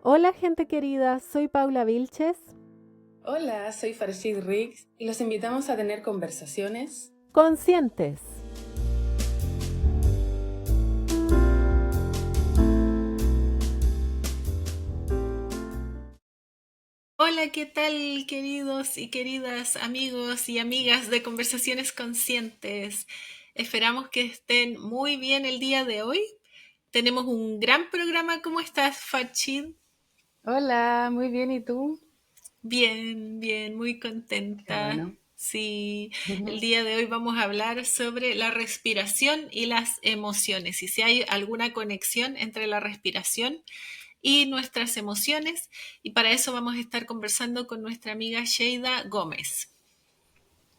Hola gente querida, soy Paula Vilches. Hola, soy Farshid Riggs y los invitamos a tener conversaciones Conscientes. Hola, ¿qué tal, queridos y queridas amigos y amigas de Conversaciones Conscientes? Esperamos que estén muy bien el día de hoy. Tenemos un gran programa. ¿Cómo estás, Fachid? Hola, muy bien, ¿y tú? Bien, bien, muy Qué contenta. bueno. Sí, el día de hoy vamos a hablar sobre la respiración y las emociones y si hay alguna conexión entre la respiración y nuestras emociones. Y para eso vamos a estar conversando con nuestra amiga Sheida Gómez.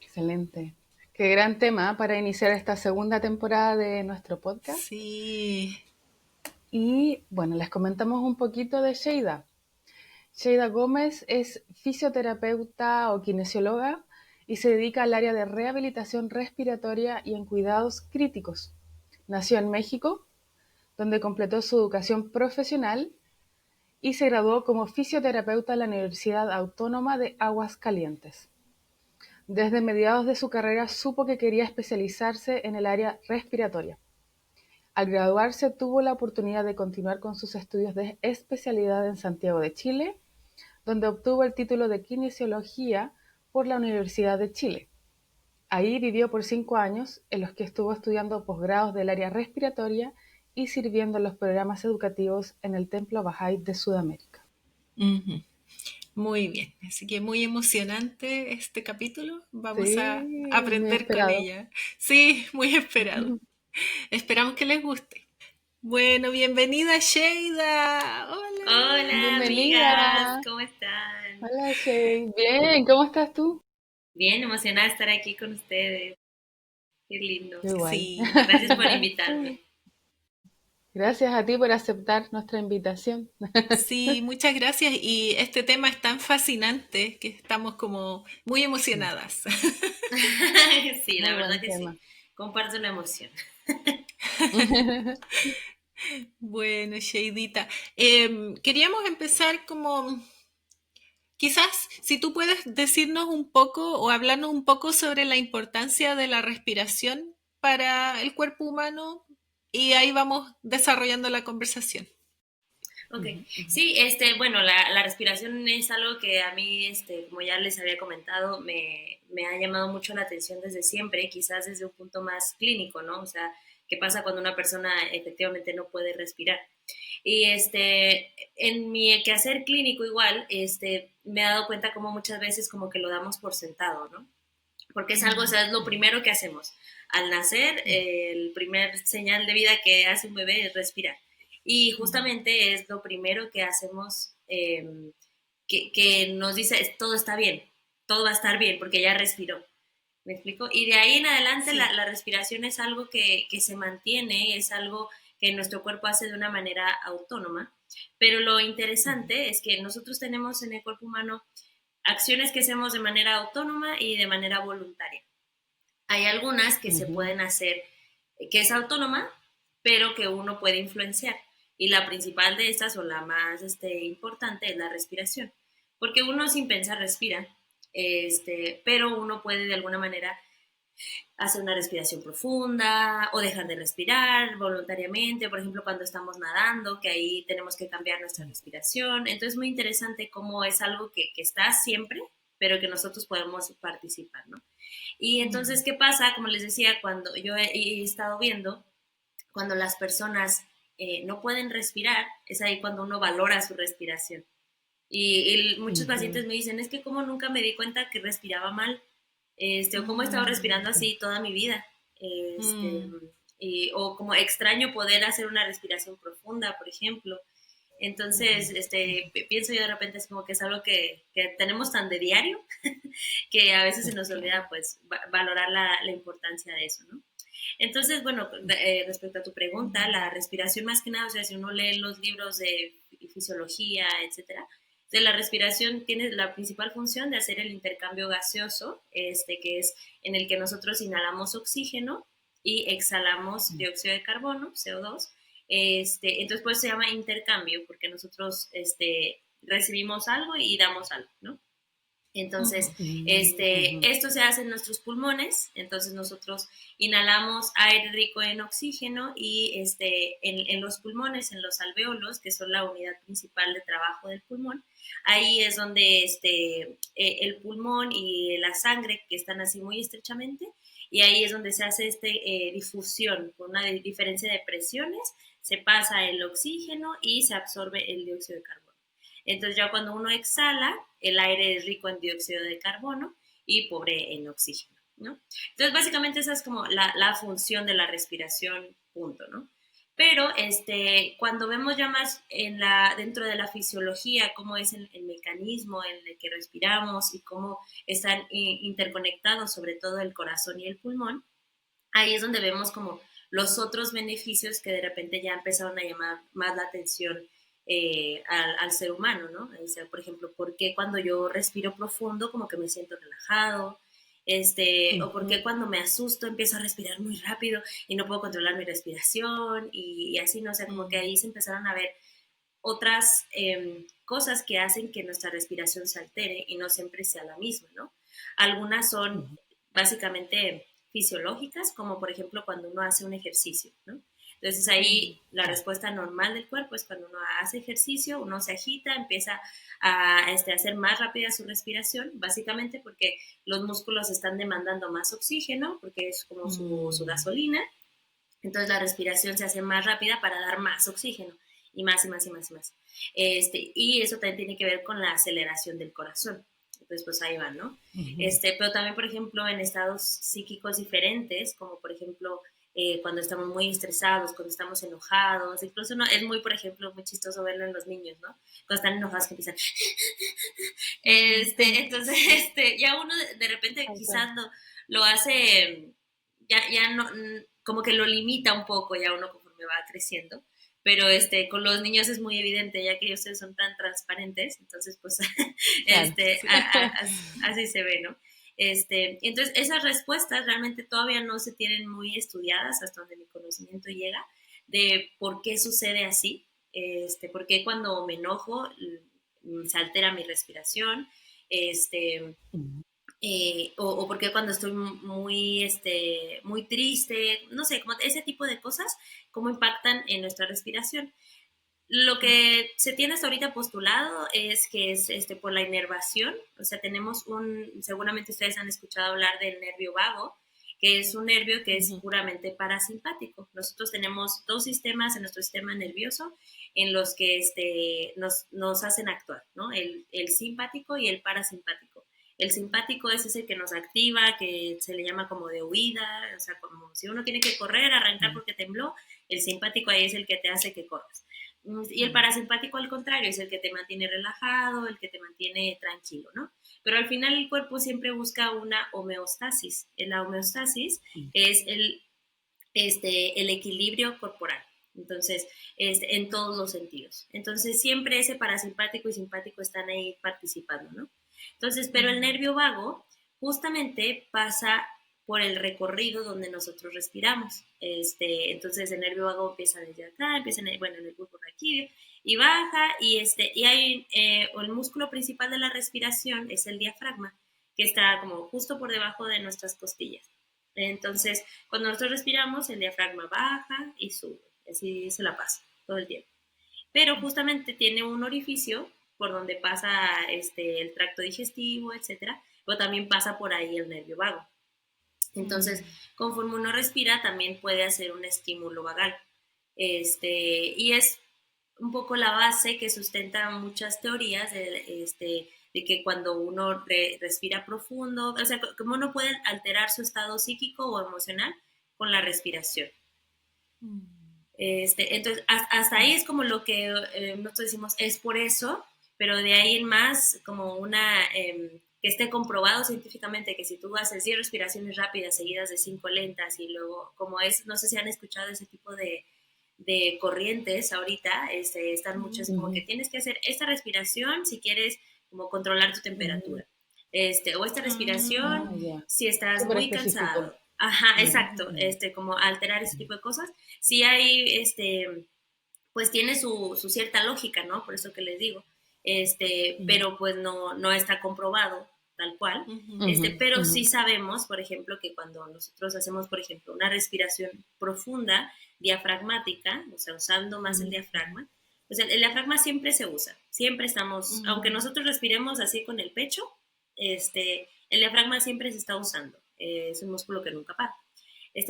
Excelente. Qué gran tema para iniciar esta segunda temporada de nuestro podcast. Sí. Y bueno, les comentamos un poquito de Sheida. Sheida Gómez es fisioterapeuta o kinesióloga y se dedica al área de rehabilitación respiratoria y en cuidados críticos. Nació en México, donde completó su educación profesional y se graduó como fisioterapeuta en la Universidad Autónoma de Aguascalientes. Desde mediados de su carrera supo que quería especializarse en el área respiratoria. Al graduarse tuvo la oportunidad de continuar con sus estudios de especialidad en Santiago de Chile, donde obtuvo el título de kinesiología por la Universidad de Chile. Ahí vivió por 5 años, en los que estuvo estudiando posgrados del área respiratoria y sirviendo en los programas educativos en el Templo Bahá'í de Sudamérica. Ujú. Muy bien, así que muy emocionante este capítulo. Vamos a Sí, muy aprender con esperado. ella. Sí, muy esperado. Esperamos que les guste. Bueno, bienvenida Sheida. Hola. Hola, amigas, Bienvenida. ¿cómo están? Hola, Shay. Bien, ¿cómo estás tú? Bien emocionada de estar aquí con ustedes. Qué lindo. Yo igual. Sí. Gracias por invitarme. Gracias a ti por aceptar nuestra invitación. Sí, muchas gracias. Y este tema es tan fascinante que estamos como muy Sí, emocionadas. Sí, muy la verdad buen que sí. tema. Comparto la emoción. Bueno, Sheidita, queríamos empezar como, quizás si tú puedes decirnos un poco o hablarnos un poco sobre la importancia de la respiración para el cuerpo humano y ahí vamos desarrollando la conversación. Ok, Ujú, ujú. sí, bueno, la respiración es algo que a mí, como ya les había comentado, me ha llamado mucho la atención desde siempre, quizás desde un punto más clínico, ¿no? O sea, ¿qué pasa cuando una persona efectivamente no puede respirar? Y en mi quehacer clínico igual, me he dado cuenta como muchas veces como que lo damos por sentado, ¿no? Porque es algo, o sea, es lo primero que hacemos. Al nacer, el primer señal de vida que hace un bebé es respirar. Y Ujú, justamente es lo primero que hacemos, que nos dice, todo está bien, todo va a estar bien, porque ya respiró. ¿Me explico? Y de ahí en adelante Sí. la respiración es algo que se mantiene, es algo que nuestro cuerpo hace de una manera autónoma. Pero lo ujú, interesante es que nosotros tenemos en el cuerpo humano acciones que hacemos de manera autónoma y de manera voluntaria. Hay algunas que se ujú, pueden hacer, que es autónoma, pero que uno puede influenciar. Y la principal de estas, o la más importante, es la respiración. Porque uno sin pensar respira, pero uno puede de alguna manera hacer una respiración profunda o dejar de respirar voluntariamente, por ejemplo, cuando estamos nadando, que ahí tenemos que cambiar nuestra respiración. Entonces, muy interesante cómo es algo que está siempre, pero que nosotros podemos participar, ¿no? Y ujú, entonces, ¿qué pasa? Como les decía, cuando yo he estado viendo, cuando las personas no pueden respirar, es ahí cuando uno valora su respiración. Y muchos ujú, pacientes me dicen, es que como nunca me di cuenta que respiraba mal, o cómo he estado respirando ujú. así toda mi vida, este, Mm, o como extraño poder hacer una respiración profunda, por ejemplo. Entonces, pienso yo de repente es como que es algo que tenemos tan de diario que a veces se nos claro. olvida pues valorar la importancia de eso, ¿no? Entonces, bueno, respecto a tu pregunta, la respiración más que nada, o sea, si uno lee los libros de fisiología, etcétera, de la respiración tiene la principal función de hacer el intercambio gaseoso, que es en el que nosotros inhalamos oxígeno y exhalamos dióxido de carbono, CO2, Entonces, pues se llama intercambio, porque nosotros recibimos algo y damos algo, ¿no? Entonces, esto se hace en nuestros pulmones, entonces nosotros inhalamos aire rico en oxígeno y en los pulmones, en los alvéolos, que son la unidad principal de trabajo del pulmón, ahí es donde el pulmón y la sangre que están así muy estrechamente, y ahí es donde se hace difusión, con una diferencia de presiones, se pasa el oxígeno y se absorbe el dióxido de carbono. Entonces ya cuando uno exhala, el aire es rico en dióxido de carbono y pobre en oxígeno, ¿no? Entonces básicamente esa es como la función de la respiración, punto, ¿no? Pero cuando vemos ya más dentro de la fisiología, cómo es el mecanismo en el que respiramos y cómo están interconectados sobre todo el corazón y el pulmón, ahí es donde vemos como los otros beneficios que de repente ya empezaron a llamar más la atención al ser humano, ¿no? O sea, por ejemplo, ¿por qué cuando yo respiro profundo como que me siento relajado? O por qué cuando me asusto empiezo a respirar muy rápido y no puedo controlar mi respiración y así, ¿no? O sea, como que ahí se empezaron a ver otras cosas que hacen que nuestra respiración se altere y no siempre sea la misma, ¿no? Algunas son básicamente fisiológicas, como por ejemplo cuando uno hace un ejercicio, ¿no? Entonces ahí la respuesta normal del cuerpo es cuando uno hace ejercicio, uno se agita, empieza a hacer más rápida su respiración, básicamente porque los músculos están demandando más oxígeno, porque es como su gasolina, entonces la respiración se hace más rápida para dar más oxígeno y más y más y más y más. Y eso también tiene que ver con la aceleración del corazón. Entonces, pues ahí va, ¿no? Pero también, por ejemplo, en estados psíquicos diferentes, como por ejemplo cuando estamos muy estresados, cuando estamos enojados, incluso es muy, por ejemplo, muy chistoso verlo en los niños, ¿no? Cuando están enojados que empiezan... entonces, ya uno de repente quizás lo hace, ya no, como que lo limita un poco ya uno conforme va creciendo, pero con los niños es muy evidente ya que ellos son tan transparentes, entonces pues Claro, sí. así se ve, ¿no? Entonces esas respuestas realmente todavía no se tienen muy estudiadas hasta donde mi conocimiento llega de por qué sucede así, por qué cuando me enojo se altera mi respiración, o porque cuando estoy muy triste, no sé, como ese tipo de cosas, cómo impactan en nuestra respiración. Lo que se tiene hasta ahorita postulado es que es por la inervación, o sea, tenemos seguramente ustedes han escuchado hablar del nervio vago, que es un nervio que es puramente parasimpático. Nosotros tenemos dos sistemas en nuestro sistema nervioso en los que nos hacen actuar, ¿no? El simpático y el parasimpático. El simpático es ese que nos activa, que se le llama como de huida, o sea, como si uno tiene que correr, arrancar porque tembló, el simpático ahí es el que te hace que corras. Y el parasimpático, al contrario, es el que te mantiene relajado, el que te mantiene tranquilo, ¿no? Pero al final el cuerpo siempre busca una homeostasis. La homeostasis es el equilibrio corporal. Entonces, en todos los sentidos. Entonces, siempre ese parasimpático y simpático están ahí participando, ¿no? Entonces, pero el nervio vago justamente pasa por el recorrido donde nosotros respiramos. Entonces, el nervio vago empieza desde acá, empieza en el bulbo raquídeo y baja, y hay el músculo principal de la respiración es el diafragma, que está como justo por debajo de nuestras costillas. Entonces, cuando nosotros respiramos, el diafragma baja y sube, así se la pasa todo el tiempo. Pero justamente tiene un orificio por donde pasa el tracto digestivo, etcétera, pero también pasa por ahí el nervio vago. Entonces, conforme uno respira, también puede hacer un estímulo vagal. Y es un poco la base que sustenta muchas teorías de que cuando uno respira profundo, o sea, como uno puede alterar su estado psíquico o emocional con la respiración. Entonces, hasta ahí es como lo que nosotros decimos, es por eso, pero de ahí en más, como que esté comprobado científicamente que si tú haces 10 respiraciones rápidas seguidas de 5 lentas y luego, como es, no sé si han escuchado ese tipo de corrientes ahorita, están muchas como que tienes que hacer esta respiración si quieres como controlar tu temperatura, o esta respiración si estás Súper muy específico. cansado. Ajá, exacto, como alterar ese tipo de cosas. Sí hay pues tiene su cierta lógica, ¿no? Por eso que les digo, pero pues no está comprobado tal cual, pero sí sabemos, por ejemplo, que cuando nosotros hacemos, por ejemplo, una respiración profunda, diafragmática, o sea, usando más el diafragma, pues el diafragma siempre se usa, siempre estamos, aunque nosotros respiremos así con el pecho, el diafragma siempre se está usando, es un músculo que nunca para.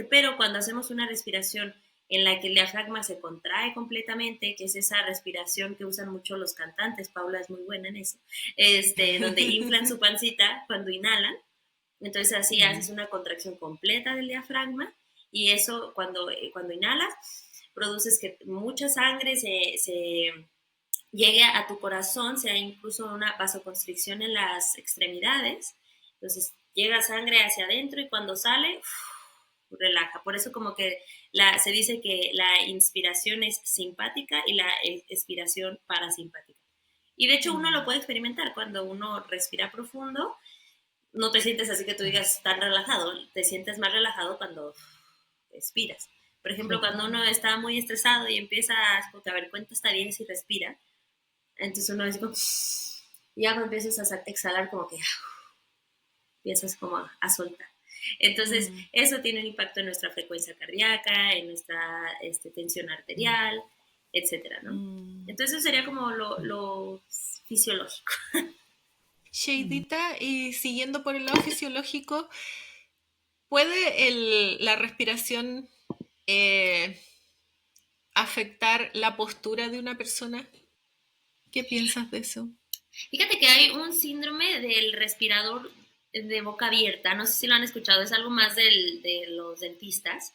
Pero cuando hacemos una respiración en la que el diafragma se contrae completamente, que es esa respiración que usan mucho los cantantes, Paula es muy buena en eso, donde inflan su pancita cuando inhalan, entonces así haces una contracción completa del diafragma y eso cuando inhalas produces que mucha sangre se llegue a tu corazón, sea incluso una vasoconstricción en las extremidades, entonces llega sangre hacia adentro y cuando sale, relaja. Por eso como que se dice que la inspiración es simpática y la expiración parasimpática. Y de hecho uno lo puede experimentar cuando uno respira profundo, no te sientes así que tú digas tan relajado, te sientes más relajado cuando expiras. Por ejemplo, cuando uno está muy estresado y empieza a ver cuánto está bien si respira, entonces uno es como, y ya cuando empiezas a exhalar como que empiezas como a soltar. Entonces, eso tiene un impacto en nuestra frecuencia cardíaca, en nuestra tensión arterial, etcétera, ¿no? Entonces, eso sería como lo fisiológico. Sheidita, y siguiendo por el lado fisiológico, ¿puede la respiración afectar la postura de una persona? ¿Qué piensas de eso? Fíjate que hay un síndrome del respirador de boca abierta, no sé si lo han escuchado, es algo más de los dentistas,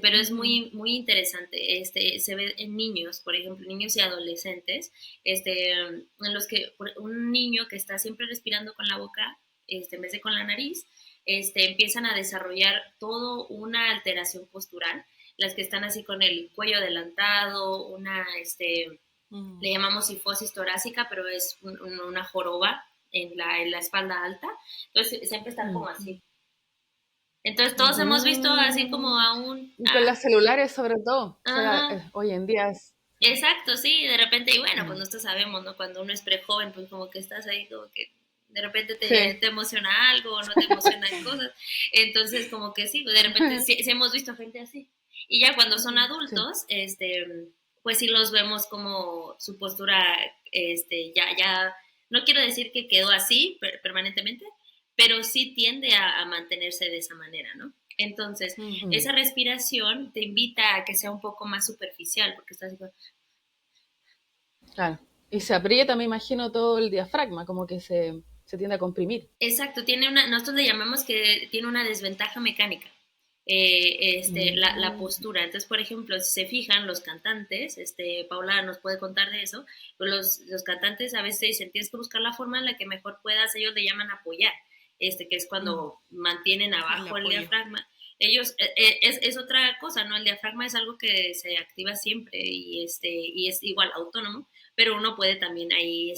pero es muy, muy interesante. Se ve en niños, por ejemplo, niños y adolescentes, en los que un niño que está siempre respirando con la boca, en vez de con la nariz, empiezan a desarrollar toda una alteración postural, las que están así con el cuello adelantado, le llamamos sifosis torácica, pero es una joroba en la espalda alta, entonces siempre están como así. Entonces todos hemos visto así como con las celulares sobre todo, o sea, hoy en día es... Exacto, sí, de repente, y bueno, pues nosotros sabemos, ¿no? Cuando uno es prejoven, pues como que estás ahí, como que de repente te emociona algo o no te emocionan cosas, entonces como que sí, de repente sí hemos visto gente así, y ya cuando son adultos, pues sí los vemos como su postura, ya, no quiero decir que quedó así permanentemente, pero sí tiende a mantenerse de esa manera, ¿no? Entonces, esa respiración te invita a que sea un poco más superficial, porque estás así. Claro, y se aprieta, me imagino, todo el diafragma, como que se tiende a comprimir. Exacto, nosotros le llamamos que tiene una desventaja mecánica. La postura. Entonces, por ejemplo, si se fijan los cantantes, Paula nos puede contar de eso, pues los cantantes a veces dicen, tienes que buscar la forma en la que mejor puedas, ellos le llaman apoyar, que es cuando mantienen abajo el diafragma. Ellos, es otra cosa, ¿no? El diafragma es algo que se activa siempre y es igual autónomo, pero uno puede también ahí,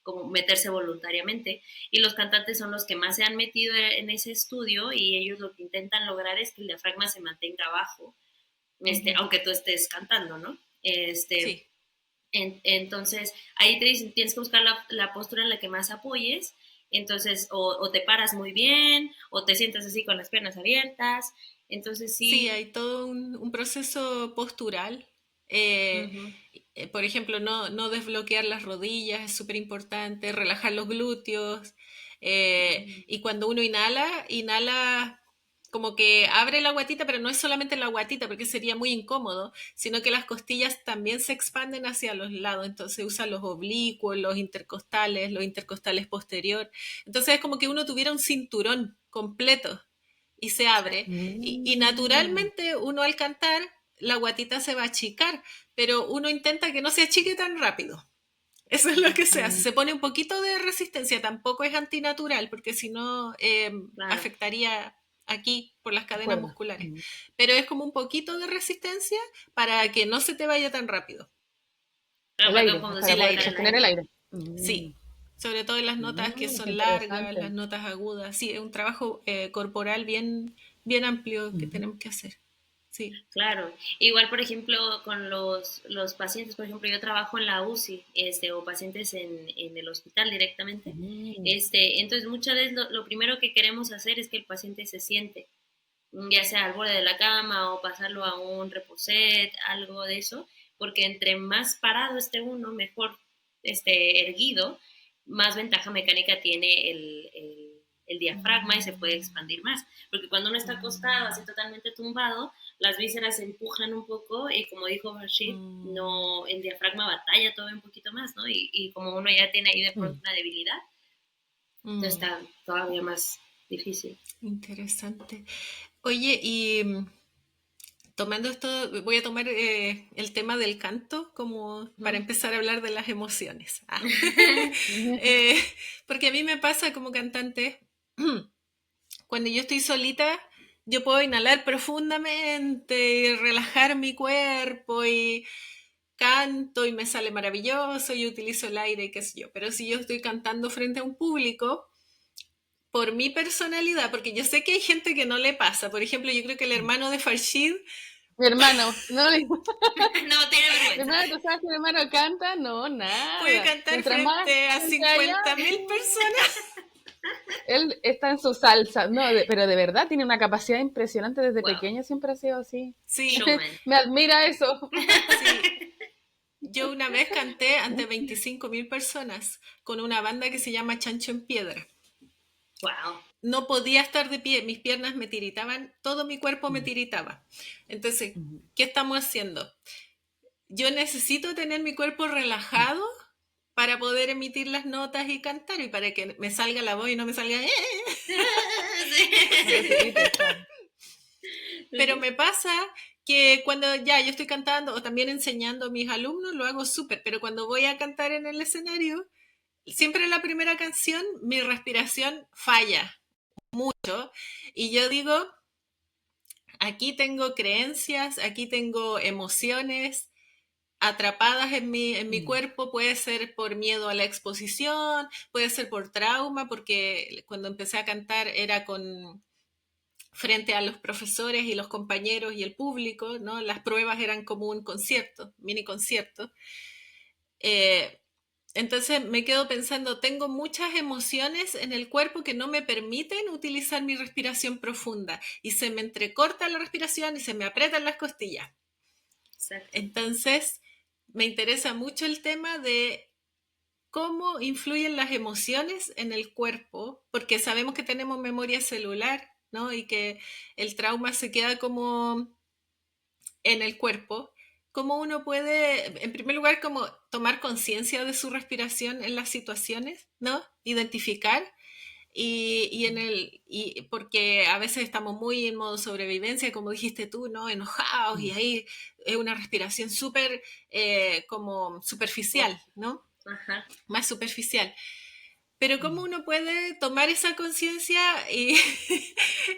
como meterse voluntariamente, y los cantantes son los que más se han metido en ese estudio y ellos lo que intentan lograr es que el diafragma se mantenga abajo, aunque tú estés cantando, ¿no? Sí. Entonces, ahí te dicen, tienes que buscar la postura en la que más apoyes, entonces, o te paras muy bien, o te sientas así con las piernas abiertas, entonces sí. Sí, hay todo un proceso postural. Por ejemplo, no desbloquear las rodillas es súper importante, relajar los glúteos. Y cuando uno inhala como que abre la guatita, pero no es solamente la guatita, porque sería muy incómodo, sino que las costillas también se expanden hacia los lados. Entonces usa los oblicuos, los intercostales posterior. Entonces es como que uno tuviera un cinturón completo y se abre. Y naturalmente uno al cantar, la guatita se va a achicar, pero uno intenta que no se achique tan rápido. Eso es lo que se hace. Se pone un poquito de resistencia, tampoco es antinatural, porque si no afectaría aquí por las cadenas musculares. Pero es como un poquito de resistencia para que no se te vaya tan rápido. El aire, para poder sostener el aire. Sí, sobre todo en las notas que son largas, las notas agudas. Sí, es un trabajo corporal bien amplio que tenemos que hacer. Sí. Claro, igual por ejemplo con los pacientes, por ejemplo yo trabajo en la UCI, o pacientes en el hospital directamente, Mm. entonces muchas veces lo primero que queremos hacer es que el paciente se siente, ya sea al borde de la cama o pasarlo a un reposet, algo de eso, porque entre más parado esté uno, mejor erguido, más ventaja mecánica tiene el diafragma y se puede expandir más. Porque cuando uno está acostado, así totalmente tumbado, las vísceras se empujan un poco y como dijo Rashid, no, el diafragma batalla todo un poquito más, ¿no? Y como uno ya tiene ahí de pronto una debilidad, entonces está todavía más difícil. Interesante. Oye, y tomando esto, voy a tomar el tema del canto como para empezar a hablar de las emociones. Eh, porque a mí me pasa como cantante, cuando yo estoy solita, yo puedo inhalar profundamente y relajar mi cuerpo y canto y me sale maravilloso y utilizo el aire y qué sé yo. Pero si yo estoy cantando frente a un público, por mi personalidad, porque yo sé que hay gente que no le pasa. Por ejemplo, yo creo que el hermano de Farshid Mi hermano, no, No, tiene mi vergüenza. hermano, ¿tú sabes que mi hermano canta? No, puede nada. cantar Mientras más frente a cante allá, 50.000 personas. él está en su salsa. No, pero de verdad tiene una capacidad impresionante desde Wow, pequeño, siempre ha sido así. Sí, showman. Me admira eso. sí. Yo una vez canté ante 25.000 personas con una banda que se llama Chancho en Piedra. Wow. No podía estar de pie, mis piernas me tiritaban, todo mi cuerpo me tiritaba. Entonces, ¿qué estamos haciendo? Yo necesito tener mi cuerpo relajado para poder emitir las notas y cantar y para que me salga la voz y no me salga... No te tirites, claro. Pero me pasa que cuando ya yo estoy cantando o también enseñando a mis alumnos, lo hago súper, pero cuando voy a cantar en el escenario, siempre en la primera canción mi respiración falla mucho y yo digo, aquí tengo creencias, aquí tengo emociones atrapadas en mi cuerpo, puede ser por miedo a la exposición, puede ser por trauma, porque cuando empecé a cantar era con frente a los profesores y los compañeros y el público, ¿no? Las pruebas eran como un concierto, mini concierto. Eh, entonces me quedo pensando, tengo muchas emociones en el cuerpo que no me permiten utilizar mi respiración profunda y se me entrecorta la respiración y se me aprietan las costillas. Exacto. Entonces me interesa mucho el tema de cómo influyen las emociones en el cuerpo, porque sabemos que tenemos memoria celular, ¿no? Y que el trauma se queda como en el cuerpo. ¿Cómo uno puede, en primer lugar, como tomar conciencia de su respiración en las situaciones, ¿no? Identificar y porque a veces estamos muy en modo sobrevivencia, como dijiste tú, ¿no? Enojados y ahí es una respiración súper como superficial, ¿no? Ajá. Más superficial. Pero ¿cómo uno puede tomar esa conciencia y,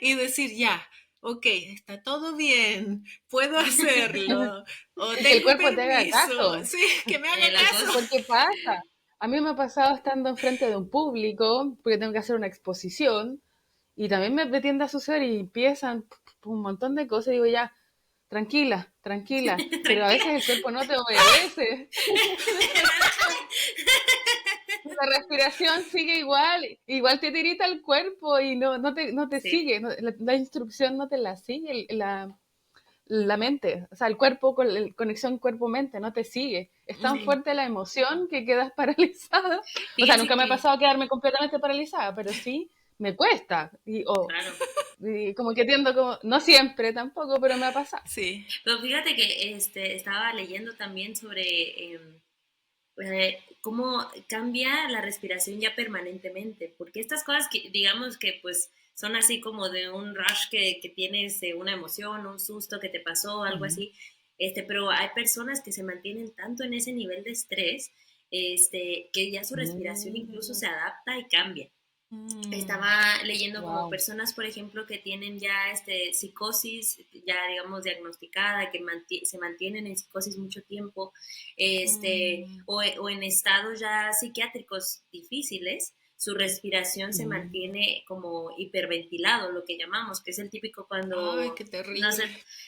y decir, ya, ok, está todo bien, puedo hacerlo, o Y que el tengo cuerpo te haga permiso, caso. sí, que me haga La caso. cosa. Porque pasa. A mí me ha pasado estando enfrente de un público, porque tengo que hacer una exposición, y también me tiende a suceder y empiezan un montón de cosas y digo ya, tranquila, tranquila, pero a Tranquila. veces el cuerpo no te obedece. La respiración sigue igual, igual te tirita el cuerpo y no te Sí. sigue, la instrucción no te la sigue la mente, o sea, el cuerpo, con la conexión cuerpo-mente, no te sigue. Es tan Sí. fuerte la emoción que quedas paralizada. O sea, Fíjese nunca me ha que, pasado quedarme completamente paralizada, pero sí me cuesta. claro. Y como que tiendo como, no siempre tampoco, pero me ha pasado. Sí. Pero fíjate que estaba leyendo también sobre cómo cambia la respiración ya permanentemente, porque estas cosas que digamos que pues son así como de un rush que tienes una emoción, un susto que te pasó, algo así, pero hay personas que se mantienen tanto en ese nivel de estrés, que ya su respiración incluso se adapta y cambia. Estaba leyendo como Wow. personas, por ejemplo, que tienen ya psicosis, ya digamos diagnosticada, que se mantienen en psicosis mucho tiempo, o en estados ya psiquiátricos difíciles, su respiración se mantiene como hiperventilado, lo que llamamos, que es el típico cuando... Ay, qué terrible. No sé,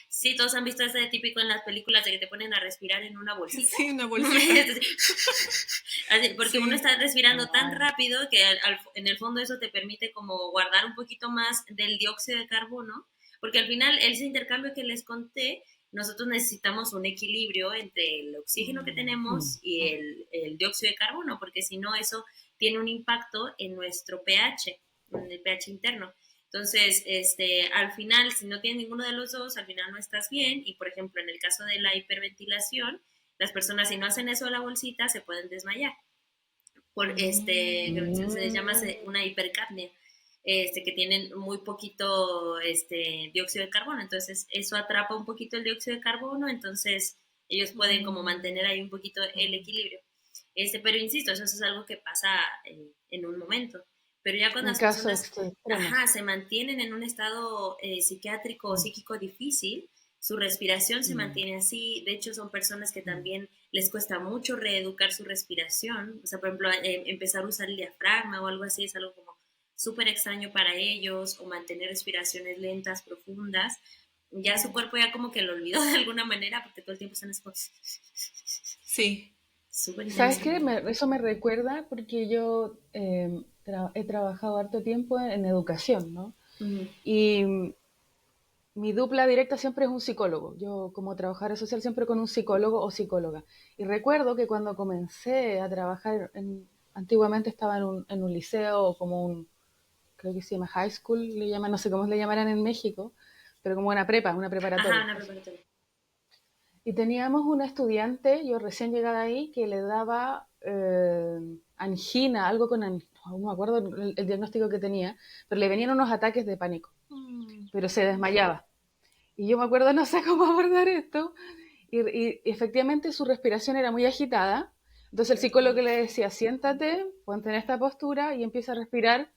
sí, todos han visto ese típico en las películas de que te ponen a respirar en una bolsita. Sí, una bolsita. Así, porque Sí. uno está respirando tan rápido que en el fondo eso te permite como guardar un poquito más del dióxido de carbono, porque al final ese intercambio que les conté, nosotros necesitamos un equilibrio entre el oxígeno que tenemos y el dióxido de carbono, porque si no eso tiene un impacto en nuestro pH, en el pH interno. Entonces, al final, si no tienes ninguno de los dos, al final no estás bien. Y, por ejemplo, en el caso de la hiperventilación, las personas, si no hacen eso de la bolsita, se pueden desmayar. Se llama una hipercapnia, que tienen muy poquito dióxido de carbono. Entonces, eso atrapa un poquito el dióxido de carbono, entonces ellos pueden como mantener ahí un poquito el equilibrio. Pero insisto, eso es algo que pasa en un momento. Pero ya cuando las personas se mantienen en un estado psiquiátrico o psíquico difícil, su respiración se mantiene así. De hecho, son personas que también les cuesta mucho reeducar su respiración. O sea, por ejemplo, empezar a usar el diafragma o algo así es algo como súper extraño para ellos, o mantener respiraciones lentas, profundas. Ya su cuerpo ya como que lo olvidó de alguna manera porque todo el tiempo están escondidos. Sí. ¿Sabes qué? Eso me recuerda porque yo he trabajado harto tiempo en educación, ¿no? Y mi dupla directa siempre es un psicólogo. Yo como trabajadora social siempre con un psicólogo o psicóloga. Y recuerdo que cuando comencé a trabajar, antiguamente estaba en un liceo o como creo que se llama high school, le llaman, no sé cómo le llamarán en México, pero como una preparatoria. Ajá, una preparatoria. Y teníamos una estudiante, yo recién llegada ahí, que le daba angina, algo con angina, no me acuerdo el diagnóstico que tenía, pero le venían unos ataques de pánico, pero se desmayaba. Y yo me acuerdo, no sé cómo abordar esto, y efectivamente su respiración era muy agitada, entonces el psicólogo le decía, siéntate, ponte en esta postura y empieza a respirar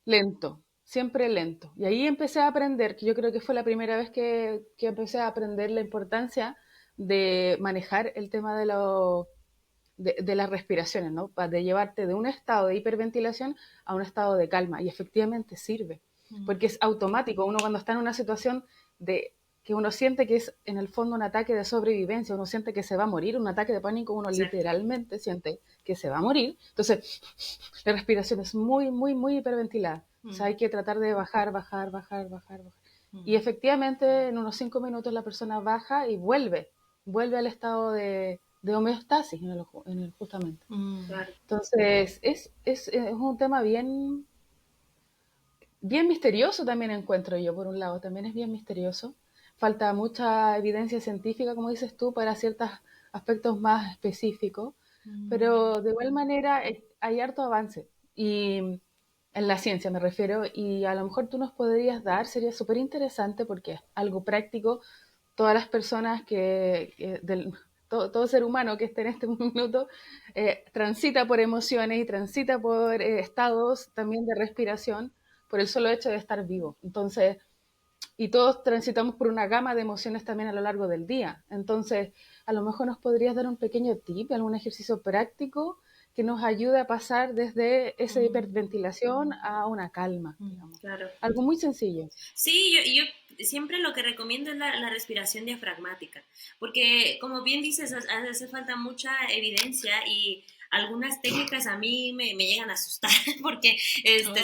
lento, siempre lento. Y ahí empecé a aprender, que yo creo que fue la primera vez que empecé a aprender la importancia de manejar el tema de las respiraciones, ¿no? De llevarte de un estado de hiperventilación a un estado de calma. Y efectivamente sirve, porque es automático. Uno cuando está en una situación de que uno siente que es en el fondo un ataque de sobrevivencia, uno siente que se va a morir, un ataque de pánico, uno literalmente siente que se va a morir. Entonces, la respiración es muy, muy, muy hiperventilada. O sea, hay que tratar de bajar. Y efectivamente, en unos 5 minutos la persona baja y vuelve al estado de homeostasis justamente. Entonces, es un tema bien misterioso también encuentro yo, por un lado, también es bien misterioso. Falta mucha evidencia científica, como dices tú, para ciertos aspectos más específicos, pero de igual manera hay harto avance, y en la ciencia me refiero, y a lo mejor tú nos podrías dar, sería súper interesante porque es algo práctico, todas las personas todo ser humano que esté en este minuto transita por emociones y transita por estados también de respiración por el solo hecho de estar vivo. Entonces, y todos transitamos por una gama de emociones también a lo largo del día. Entonces, a lo mejor nos podrías dar un pequeño tip, algún ejercicio práctico que nos ayude a pasar desde esa hiperventilación a una calma, digamos. Claro. Algo muy sencillo. Sí, yo siempre lo que recomiendo es la respiración diafragmática, porque como bien dices, hace falta mucha evidencia, y algunas técnicas a mí me llegan a asustar porque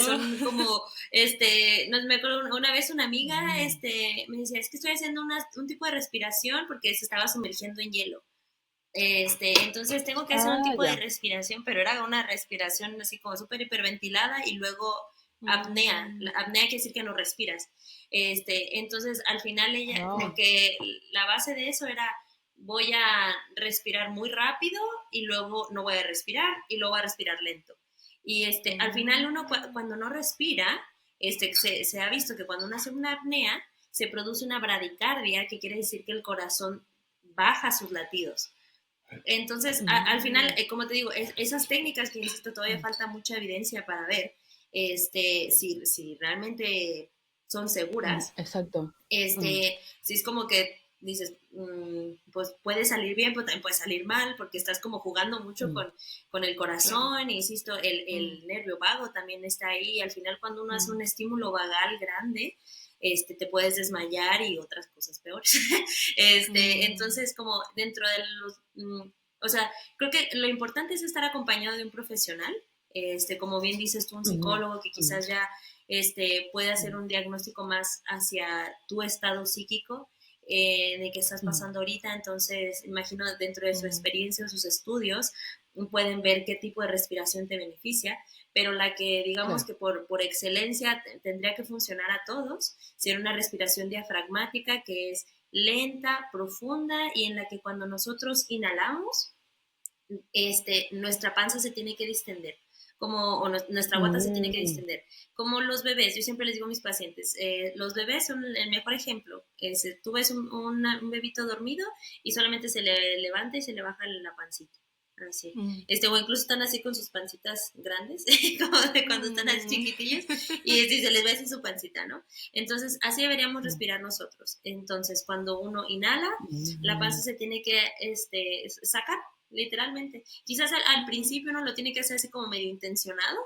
son como, me acuerdo una vez una amiga me decía, es que estoy haciendo un tipo de respiración porque se estaba sumergiendo en hielo. Entonces tengo que hacer un tipo de respiración, pero era una respiración así como súper hiperventilada, y luego apnea. La apnea quiere decir que no respiras. Entonces al final ella, como que la base de eso era, voy a respirar muy rápido y luego no voy a respirar y luego voy a respirar lento. Y al final uno cuando no respira, se ha visto que cuando uno hace una apnea se produce una bradicardia, que quiere decir que el corazón baja sus latidos. Entonces, al final, como te digo, esas técnicas que, insisto, todavía falta mucha evidencia para ver si realmente son seguras. Exacto. Si es como que dices, pues puede salir bien, pero también puede salir mal, porque estás como jugando mucho con el corazón, e insisto, el nervio vago también está ahí, y al final cuando uno hace un estímulo vagal grande, te puedes desmayar y otras cosas peores. Entonces, como dentro de los... o sea, creo que lo importante es estar acompañado de un profesional, como bien dices tú, un psicólogo que quizás ya puede hacer un diagnóstico más hacia tu estado psíquico, de que estás pasando ahorita. Entonces, imagino dentro de su experiencia, sus estudios, pueden ver qué tipo de respiración te beneficia, pero la que digamos que por excelencia tendría que funcionar a todos sería una respiración diafragmática, que es lenta, profunda, y en la que cuando nosotros inhalamos, nuestra panza se tiene que distender, o nuestra guata se tiene que distender. Como los bebés, yo siempre les digo a mis pacientes, los bebés son el mejor ejemplo. Tú ves un bebito dormido y solamente se le levanta y se le baja la pancita. Así. O incluso están así con sus pancitas grandes, como de cuando están así chiquitillos, y se les ve así su pancita, ¿no? Entonces, así deberíamos respirar nosotros. Entonces, cuando uno inhala, la panza se tiene que sacar, literalmente. Quizás al principio uno lo tiene que hacer así como medio intencionado,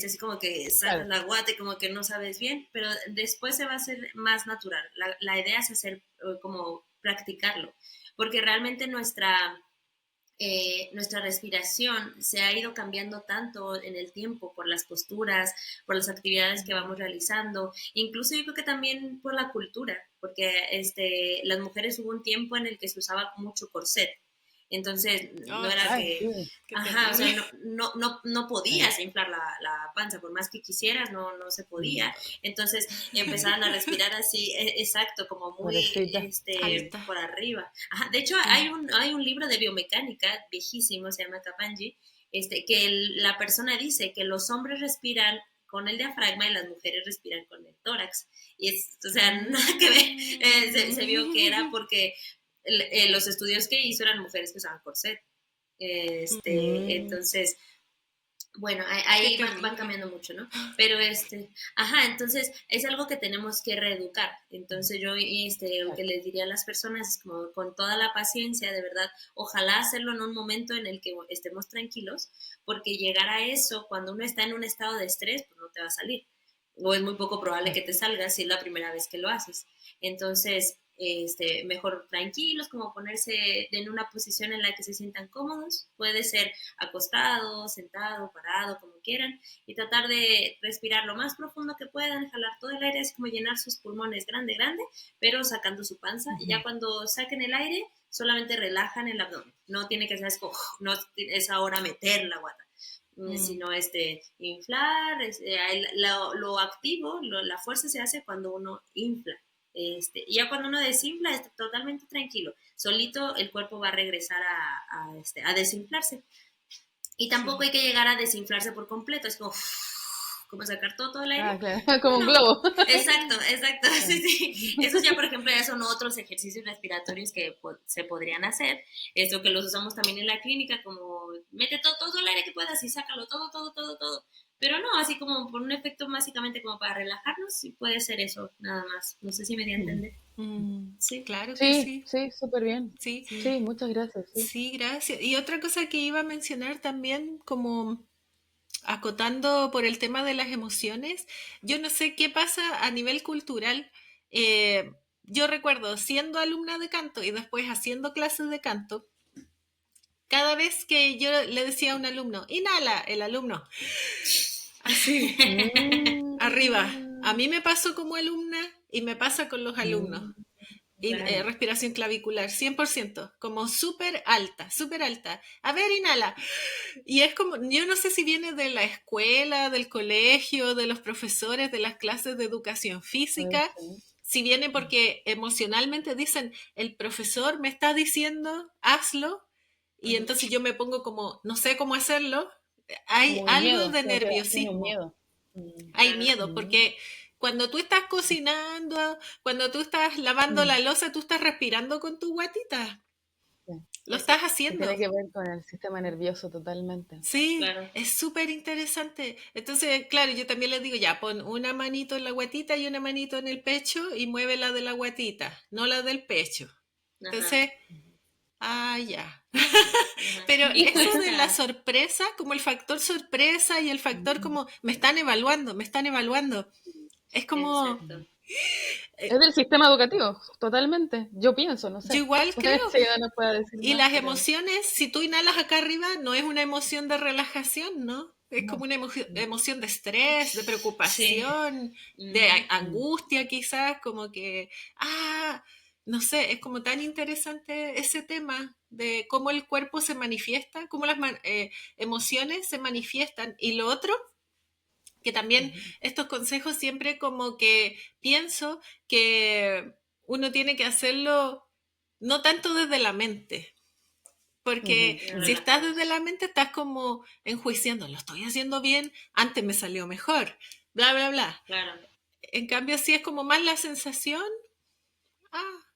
así como que sacas la guata y como que no sabes bien, pero después se va a hacer más natural. La idea es hacer como practicarlo, porque realmente nuestra respiración se ha ido cambiando tanto en el tiempo por las posturas, por las actividades que vamos realizando, incluso yo creo que también por la cultura, porque las mujeres hubo un tiempo en el que se usaba mucho corset. Entonces, no era que... Ajá, o sea, no podías inflar la panza, por más que quisieras, no se podía. Entonces, empezaban a respirar así, exacto, como muy por arriba. Ajá, de hecho, hay un libro de biomecánica viejísimo, se llama Kapanji, que la persona dice que los hombres respiran con el diafragma y las mujeres respiran con el tórax. Y o sea, nada que ver, se vio que era porque los estudios que hizo eran mujeres que usaban corset. Entonces, bueno, ahí van cambiando mucho, ¿no? Pero entonces es algo que tenemos que reeducar. Entonces yo lo que les diría a las personas es como con toda la paciencia, de verdad, ojalá hacerlo en un momento en el que estemos tranquilos, porque llegar a eso cuando uno está en un estado de estrés, pues no te va a salir, o es muy poco probable que te salga si es la primera vez que lo haces. Entonces, mejor tranquilos, como ponerse en una posición en la que se sientan cómodos, puede ser acostado, sentado, parado, como quieran, y tratar de respirar lo más profundo que puedan, jalar todo el aire, es como llenar sus pulmones grande, pero sacando su panza, y ya cuando saquen el aire, solamente relajan el abdomen, no tiene que ser no es ahora meter la guata, sino inflar, lo activo, la fuerza se hace cuando uno infla. Y ya cuando uno desinfla, está totalmente tranquilo. Solito el cuerpo va a regresar a desinflarse. Y tampoco hay que llegar a desinflarse por completo. Es como sacar todo el aire. Claro. Como un globo. Exacto. Sí. Esos ya, por ejemplo, ya son otros ejercicios respiratorios que se podrían hacer. Eso que los usamos también en la clínica, como mete todo el aire que puedas y sácalo todo. Pero no, así como por un efecto básicamente como para relajarnos, sí puede ser eso, nada más. No sé si me di a entender. Sí, claro que sí. Sí, súper bien. Sí, muchas gracias. Sí, gracias. Y otra cosa que iba a mencionar también, como acotando por el tema de las emociones, yo no sé qué pasa a nivel cultural. Yo recuerdo siendo alumna de canto y después haciendo clases de canto, cada vez que yo le decía a un alumno, inhala, el alumno, así, arriba. A mí me pasó como alumna y me pasa con los alumnos. Claro. Respiración clavicular, 100%, como súper alta. A ver, inhala. Y es como, yo no sé si viene de la escuela, del colegio, de los profesores, de las clases de educación física, si viene porque emocionalmente dicen, el profesor me está diciendo, hazlo, y entonces yo me pongo como, no sé cómo hacerlo. Hay como algo miedo, de nerviosismo. Miedo. Hay miedo, porque cuando tú estás cocinando, cuando tú estás lavando la loza, tú estás respirando con tu guatita. lo estás Que haciendo. tiene que ver con el sistema nervioso totalmente. Sí, Claro. es súper interesante. Entonces, claro, yo también les digo, ya, pon una manito en la guatita y una manito en el pecho y mueve la de la guatita, no la del pecho. Ajá, Entonces, ya. ajá. Pero Y eso de la cuesta. sorpresa, como el factor sorpresa y el factor como me están evaluando, es como, Exacto. Es del sistema educativo, totalmente. Yo pienso, no yo sé. igual creo. Sheida no puede decir Y más, las pero emociones, si tú inhalas acá arriba, no es una emoción de relajación, ¿no? Es como no. una emoción de estrés, de Sí. preocupación, de angustia quizás, como que, no sé, es como tan interesante ese tema de cómo el cuerpo se manifiesta, cómo las emociones se manifiestan. Y lo otro, que también estos consejos siempre como que pienso que uno tiene que hacerlo no tanto desde la mente, porque si estás desde la mente estás como enjuiciando, lo estoy haciendo bien, antes me salió mejor, bla, bla, bla. Claro. En cambio, si es como más la sensación,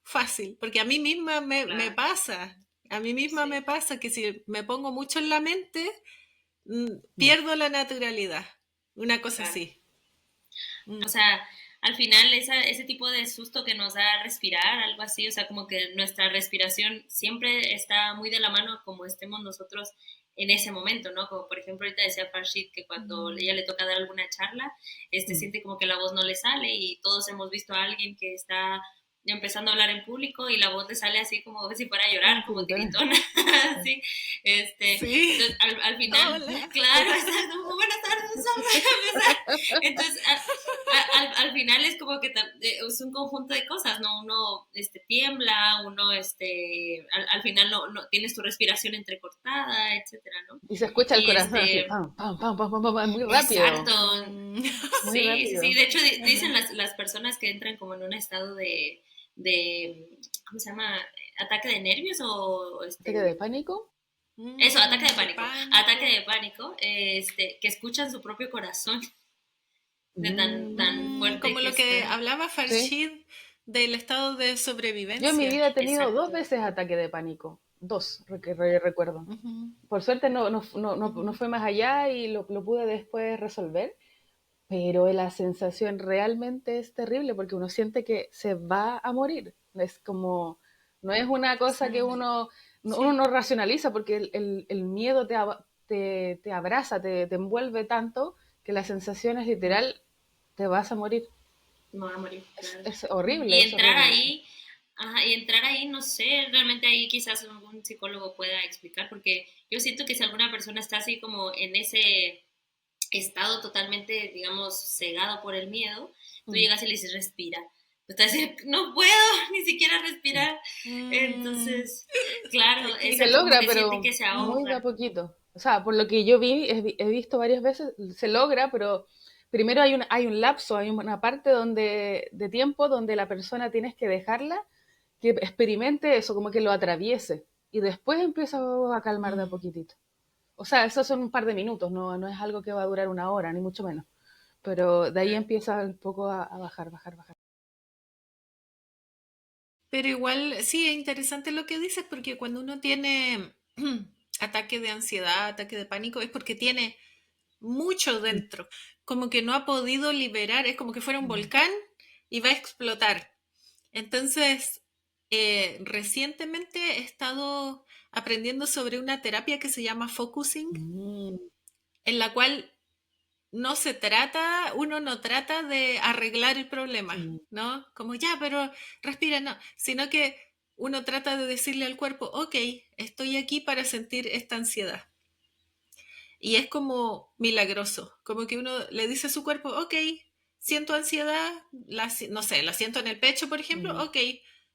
fácil, porque a mí misma me Claro. pasa, a mí misma Sí. me pasa que si me pongo mucho en la mente, pierdo la naturalidad, una cosa Claro. así. O sea, al final ese tipo de susto que nos da respirar, algo así, o sea, como que nuestra respiración siempre está muy de la mano como estemos nosotros en ese momento, ¿no? Como por ejemplo ahorita decía Farshid que cuando ella le toca dar alguna charla, siente como que la voz no le sale y todos hemos visto a alguien que está empezando a hablar en público y la voz le sale así como si fuera a llorar, como gritona, así, Sí. entonces al final, Hola. claro, exacto, muy buenas tardes, entonces al final es como que es un conjunto de cosas, ¿no? Uno tiembla, uno al final no tienes tu respiración entrecortada, etcétera, ¿no? Y se escucha el Y corazón así, pam, pam, pam, pam, pam, pam, muy rápido. exacto. Muy Sí. rápido. De hecho, dicen las personas que entran como en un estado de ¿cómo se llama? ¿Ataque de nervios o ¿Ataque de pánico? Eso, ataque de pánico. pánico. Ataque de pánico, que escuchan su propio corazón de tan fuerte Como que lo que está. hablaba Sí. Farshid del estado de Yo en mi sobrevivencia. vida he tenido Exacto. 2 veces ataque de pánico. 2, recuerdo. Por suerte no fue más allá y lo pude después resolver, pero la sensación realmente es terrible porque uno siente que se va a morir. Es como, no es una cosa que uno no racionaliza porque el miedo te abraza, te envuelve tanto que la sensación es literal, te vas a morir. Me voy a morir, claro. Es horrible, Y es horrible. entrar ahí, no sé, realmente ahí quizás algún psicólogo pueda explicar, porque yo siento que si alguna persona está así como en ese estado totalmente, digamos, cegado por el miedo, tú llegas y le dices, respira. Pues te va a decir, no puedo ni siquiera respirar. Entonces, claro, Aquí. Se como logra, que siente pero que se muy de a ahoga. poquito. O sea, por lo que yo he visto varias veces, se logra, pero primero hay un lapso, hay una parte de tiempo donde la persona tienes que dejarla que experimente eso, como que lo atraviese. Y después empieza a calmar de a poquitito. O sea, esos son un par de minutos, no es algo que va a durar una hora, ni mucho menos. Pero de ahí empieza un poco a bajar, bajar, bajar. Pero igual, sí, es interesante lo que dices porque cuando uno tiene ataque de ansiedad, ataque de pánico, es porque tiene mucho dentro, como que no ha podido liberar, es como que fuera un volcán y va a explotar. Entonces, recientemente he estado aprendiendo sobre una terapia que se llama focusing, Mm. en la cual uno no trata de arreglar el problema, ¿no? Como ya, pero respira, no, sino que uno trata de decirle al cuerpo, ok, estoy aquí para sentir esta ansiedad. Y es como milagroso, como que uno le dice a su cuerpo, ok, siento ansiedad, no sé, la siento en el pecho, por ejemplo, ok,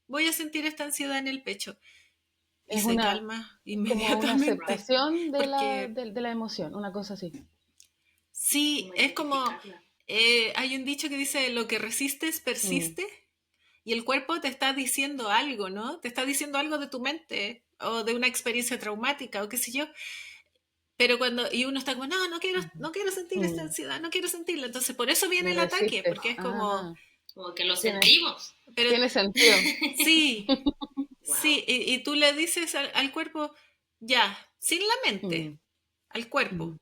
voy a sentir esta ansiedad en el pecho. Y Es se calma como una inmediatamente. aceptación Porque de la emoción, una cosa así. sí, Como es como, identificarla. hay un dicho que dice, lo que resistes Mm. persiste, y el cuerpo te está diciendo algo, ¿no? Te está diciendo algo de tu mente, o de una experiencia traumática, o qué sé yo. Pero y uno está como, no quiero sentir esta Mm. ansiedad, no quiero sentirla. Entonces, por eso viene Lo el ataque, resistes. porque es como, Ah, Como que lo tiene, sentimos. pero tiene sentido. sí, Wow. Sí, y tú le dices al cuerpo, ya, sin la mente, Mm, al cuerpo. mm,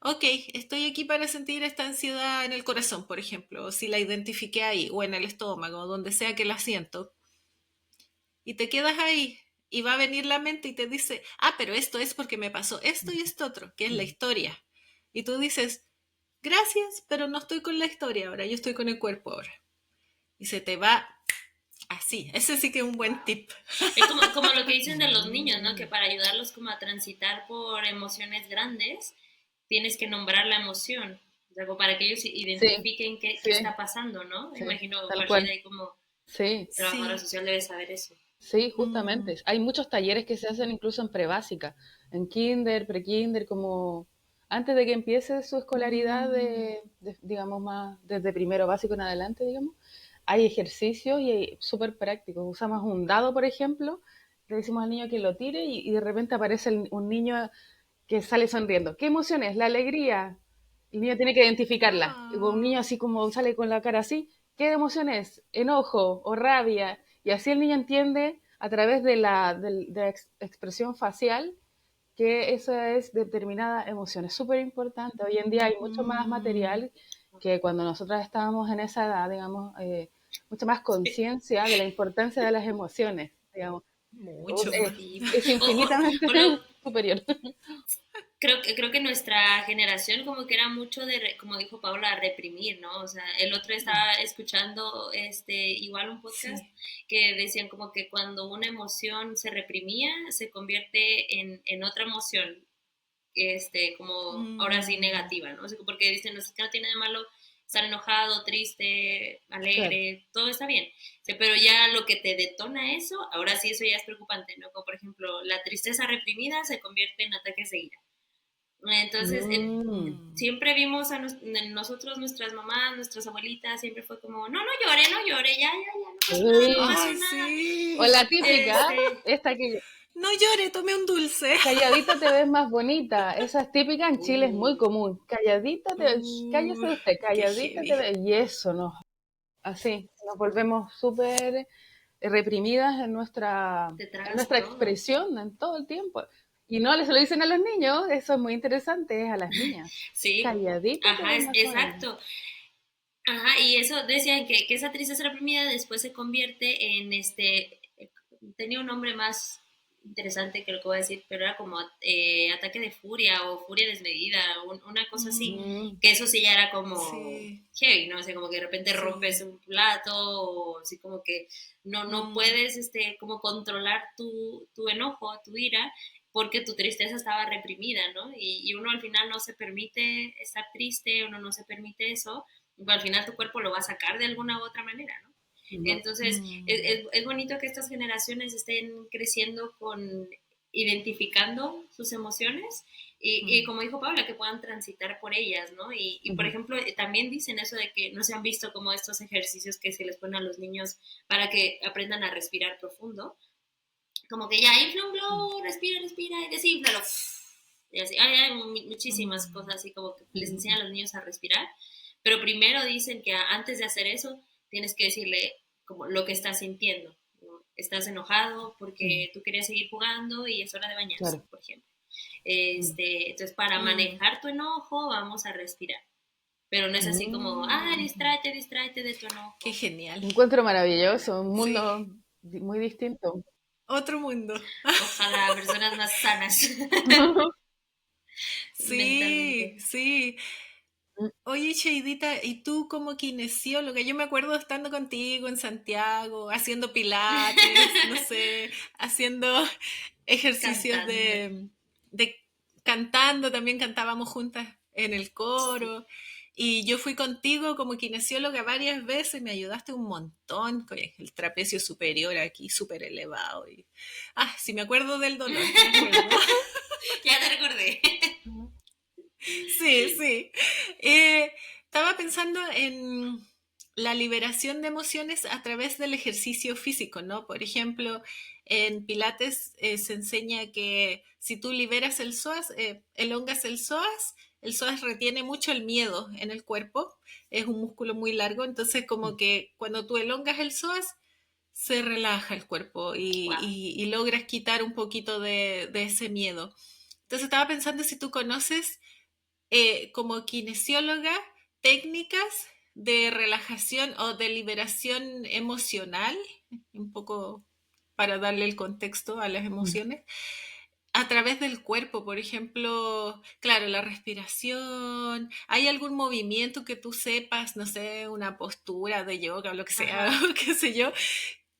Ok, estoy aquí para sentir esta ansiedad en el corazón, por ejemplo, o si la identifiqué ahí, o en el estómago, donde sea que la siento, y te quedas ahí, y va a venir la mente y te dice, ah, pero esto es porque me pasó esto y esto otro, que es la mm. historia. Y tú dices, gracias, pero no estoy con la historia ahora, yo estoy con el cuerpo ahora. Y se te va así. Ese sí que es un buen Wow. tip. Es como lo que dicen de los niños, ¿no? Que Mm. para ayudarlos como a transitar por emociones grandes, tienes que nombrar la emoción. O sea, como para que ellos Sí, identifiquen qué sí, está pasando, ¿no? Me sí, imagino tal Marcia cual. ahí como Sí, trabajadora Sí. social debe saber eso. sí, Mm, justamente. Hay muchos talleres que se hacen incluso en prebásica, en kinder, prekinder, como antes de que empiece su escolaridad mm. digamos, más desde primero básico en adelante, digamos. Hay ejercicios y súper prácticos. Usamos un dado, por ejemplo, le decimos al niño que lo tire y de repente aparece un niño que sale sonriendo. ¿Qué emoción es? La alegría. El niño tiene que identificarla. Y un niño Ah, así como sale con la cara así, ¿qué emoción es? Enojo o rabia. Y así el niño entiende a través de la expresión facial que esa es determinada emoción. Es súper importante. Hoy en día hay mucho más mm. material que cuando nosotras estábamos en esa edad, digamos, mucha más Sí, conciencia de la importancia de las emociones, digamos. Mucho Es, más. sí. es infinitamente O lo, superior. creo que nuestra generación como que era mucho de, como dijo Paula, reprimir, ¿no? O sea, el otro estaba escuchando igual un podcast Sí. que decían como que cuando una emoción se reprimía, se convierte en otra emoción, como ahora sí Mm, negativa, ¿no? O sea, porque dicen, no sé qué no tiene de malo estar enojado, triste, Claro. alegre, todo está bien. O sea, pero ya lo que te detona eso, ahora sí eso ya es preocupante, ¿no? Como por ejemplo, la tristeza reprimida se convierte en ataques de ira. Entonces, Mm. mm. siempre vimos nosotros, nuestras mamás, nuestras abuelitas, siempre fue como, no, no llore, no llore, ya, ya, ya, no pasó nada, no Sí. pasó Ay, nada. O sí. la típica, Este, esta que No llore, tome un dulce. calladita te ves más bonita. Esa es típica en Chile, es muy uh, común. Calladita te ves, cállese usted, Qué calladita te heavy. ves. Y eso nos, así, nos volvemos súper reprimidas te en tragas nuestra todo. expresión en todo el tiempo. Y no se lo dicen a los niños, eso es muy interesante, es a las niñas. Sí, Calladita te ajá, ves más bonita. exacto. Ajá, y eso decían que esa tristeza reprimida después se convierte en tenía un nombre más interesante que lo que voy a decir, pero era como ataque de furia o furia desmedida, una cosa así, Mm, Mm, que eso sí ya era como sí, heavy, ¿no? O sea, como que de repente rompes sí. un plato o así como que no Mm, puedes como controlar tu enojo, tu ira, porque tu tristeza estaba reprimida, ¿no? Y uno al final no se permite estar triste, uno no se permite eso, al final tu cuerpo lo va a sacar de alguna u otra manera, ¿no? no. Entonces, mm, es bonito que estas generaciones estén creciendo con identificando sus emociones y mm, como dijo Paula, que puedan transitar por ellas, ¿no? Y por Ujú. ejemplo, también dicen eso de que no se han visto como estos ejercicios que se les ponen a los niños para que aprendan a respirar profundo, como que ya infla un globo, respira, respira y desinflalo. Y así, hay muchísimas mm, cosas así como que les Ujú. enseñan a los niños a respirar, pero primero dicen que antes de hacer eso tienes que decirle como lo que estás sintiendo. ¿No? Estás enojado Mm, porque tú querías seguir jugando y es hora de bañarse, Claro. por ejemplo. Mm. Entonces, para mm. manejar tu enojo, vamos a respirar. Pero no es así como, ah, Mm. distráete, distráete de tu Qué enojo. genial. Encuentro maravilloso, un Sí, mundo muy distinto. otro mundo. Ojalá personas más sanas Sí, mentalmente. sí. Oye, Cheidita, ¿y tú como kinesióloga? Yo me acuerdo estando contigo en Santiago, haciendo pilates, no sé, haciendo ejercicios Cantando. de cantando, también cantábamos juntas en el Sí. coro. Y yo fui contigo como kinesióloga varias veces, me ayudaste un montón con el trapecio superior aquí, súper elevado. Si me acuerdo del dolor, me acuerdo. Ya te recordé. Sí, sí. Estaba pensando en la liberación de emociones a través del ejercicio físico, ¿no? Por ejemplo, en Pilates se enseña que si tú liberas el psoas, elongas el psoas retiene mucho el miedo en el cuerpo, es un músculo muy largo, entonces como que cuando tú elongas el psoas, se relaja el cuerpo Wow. y logras quitar un poquito de ese miedo. Entonces estaba pensando si tú conoces como kinesióloga técnicas de relajación o de liberación emocional, un poco para darle el contexto a las emociones, a través del cuerpo, por ejemplo, claro, la respiración. ¿Hay algún movimiento que tú sepas, no sé, una postura de yoga o lo que sea, Ajá. qué sé yo,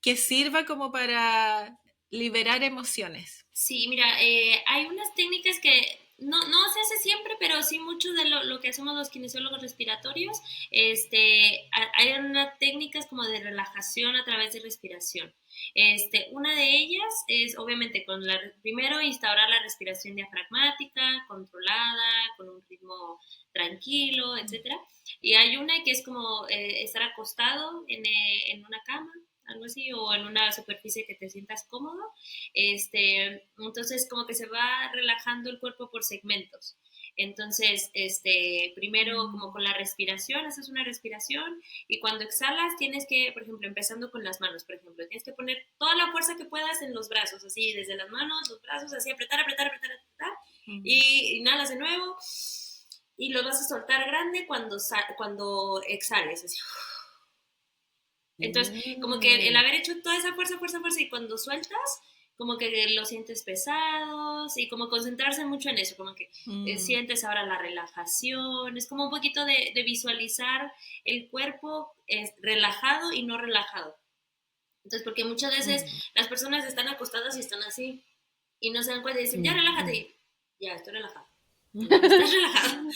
que sirva como para liberar emociones? Sí, mira, hay unas técnicas que no se hace siempre, pero sí mucho de lo que hacemos los kinesiólogos respiratorios. Hay unas técnicas como de relajación a través de respiración. Una de ellas es obviamente primero instaurar la respiración diafragmática, controlada, con un ritmo tranquilo, etcétera. Y hay una que es como estar acostado en una cama, algo así, o en una superficie que te sientas cómodo. Entonces como que se va relajando el cuerpo por segmentos. Entonces, primero como con la respiración, haces una respiración y cuando exhalas tienes que, por ejemplo, empezando con las manos, por ejemplo, tienes que poner toda la fuerza que puedas en los brazos, así, desde las manos, los brazos, así, apretar, apretar, apretar, apretar, y inhalas de nuevo y los vas a soltar grande cuando exhales, así. Entonces, como que el haber hecho toda esa fuerza, fuerza, fuerza, y cuando sueltas, como que lo sientes pesados, y como concentrarse mucho en eso, como que sientes ahora la relajación, es como un poquito de visualizar el cuerpo relajado y no relajado. Entonces, porque muchas veces las personas están acostadas y están así, y no se dan cuenta y dicen, ya relájate, ya estoy relajado. No, no estás relajado.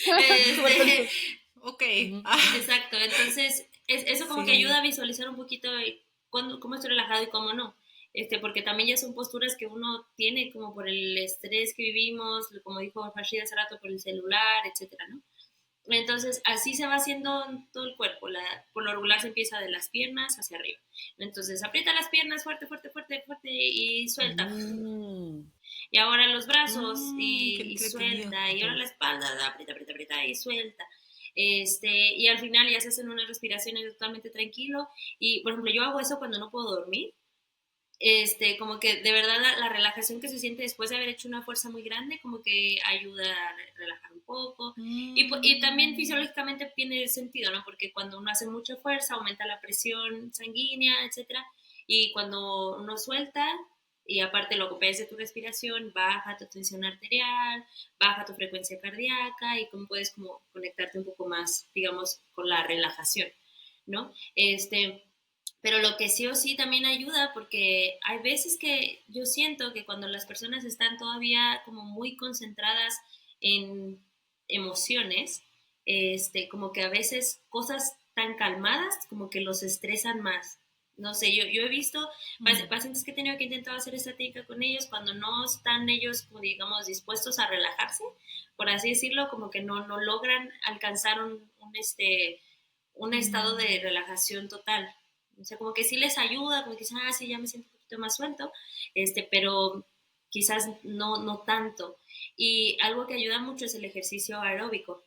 Ok. Exacto, entonces eso como que ayuda a visualizar un poquito cómo estoy relajado y cómo no. Porque también ya son posturas que uno tiene como por el estrés que vivimos, como dijo Farshid hace rato, por el celular, etcétera, ¿no? Entonces, así se va haciendo todo el cuerpo. Por lo regular se empieza de las piernas hacia arriba. Entonces, aprieta las piernas fuerte, fuerte, fuerte, fuerte y suelta. Y ahora los brazos Qué y entretenido. suelta. Y ahora la espalda, aprieta, aprieta, aprieta y suelta. Y al final ya se hacen unas respiraciones totalmente tranquilo. Y, por ejemplo, yo hago eso cuando no puedo dormir. Como que de verdad la relajación que se siente después de haber hecho una fuerza muy grande, como que ayuda a relajar un poco. Y también fisiológicamente tiene sentido, ¿no? Porque cuando uno hace mucha fuerza, aumenta la presión sanguínea, etcétera. Y cuando uno suelta, y aparte lo acompañas de tu respiración, baja tu tensión arterial, baja tu frecuencia cardíaca y como puedes como conectarte un poco más, digamos, con la relajación, ¿no? Pero lo que sí o sí también ayuda, porque hay veces que yo siento que cuando las personas están todavía como muy concentradas en emociones, como que a veces cosas tan calmadas como que los estresan más. No sé, yo he visto pacientes que he tenido que intentar hacer esta técnica con ellos cuando no están ellos, como digamos, dispuestos a relajarse, por así decirlo, como que no logran alcanzar un estado de relajación total. O sea, como que sí les ayuda, como que dicen, sí, ya me siento un poquito más suelto, pero quizás no tanto. Y algo que ayuda mucho es el ejercicio aeróbico.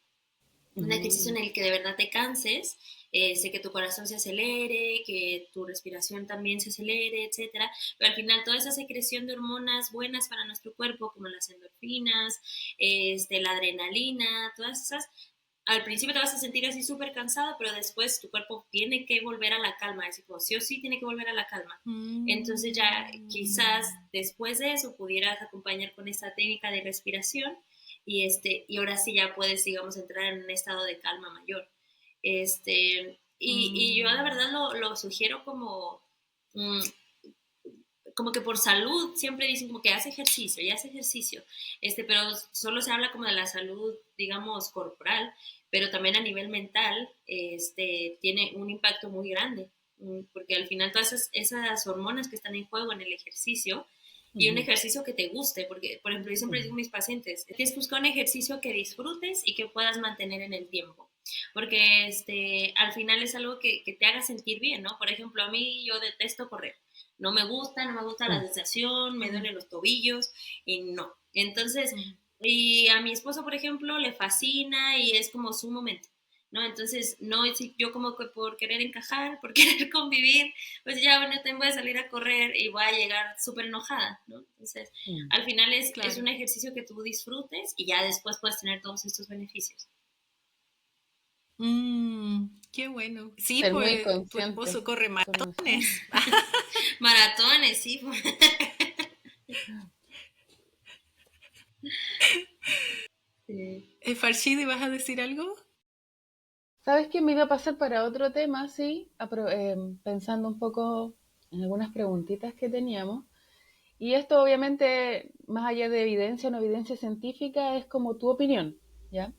Un ejercicio en el que de verdad te canses, sé que tu corazón se acelere, que tu respiración también se acelere, etcétera, pero al final toda esa secreción de hormonas buenas para nuestro cuerpo, como las endorfinas, la adrenalina, todas esas, al principio te vas a sentir así súper cansado, pero después tu cuerpo tiene que volver a la calma, es como sí o sí tiene que volver a la calma. Entonces ya quizás después de eso pudieras acompañar con esta técnica de respiración y ahora sí ya puedes, digamos, entrar en un estado de calma mayor. Y yo la verdad lo sugiero mm, como que por salud, siempre dicen como que hace ejercicio, ya hace ejercicio, pero solo se habla como de la salud, digamos, corporal, pero también a nivel mental, tiene un impacto muy grande, porque al final todas esas hormonas que están en juego en el ejercicio, y un ejercicio que te guste, porque, por ejemplo, yo siempre digo a mis pacientes, tienes que buscar un ejercicio que disfrutes y que puedas mantener en el tiempo, porque al final es algo que te haga sentir bien, ¿no? Por ejemplo, a mí yo detesto correr, no me gusta la sensación, me duelen los tobillos y no. Entonces, y a mi esposo, por ejemplo, le fascina y es como su momento, ¿no? Entonces, no es yo como que por querer encajar, por querer convivir, pues ya, bueno, te voy a salir a correr y voy a llegar súper enojada, ¿no? Entonces, al final es un ejercicio que tú disfrutes y ya después puedes tener todos estos beneficios. Qué bueno. Sí, Ser muy pues tu consciente. esposo corre maratones. Maratones, sí. Farshidi, ¿vas a decir algo? ¿Sabes qué? Me iba a pasar para otro tema, sí, pensando un poco en algunas preguntitas que teníamos. Y esto obviamente, más allá de evidencia o no evidencia científica, es como tu opinión, ¿ya?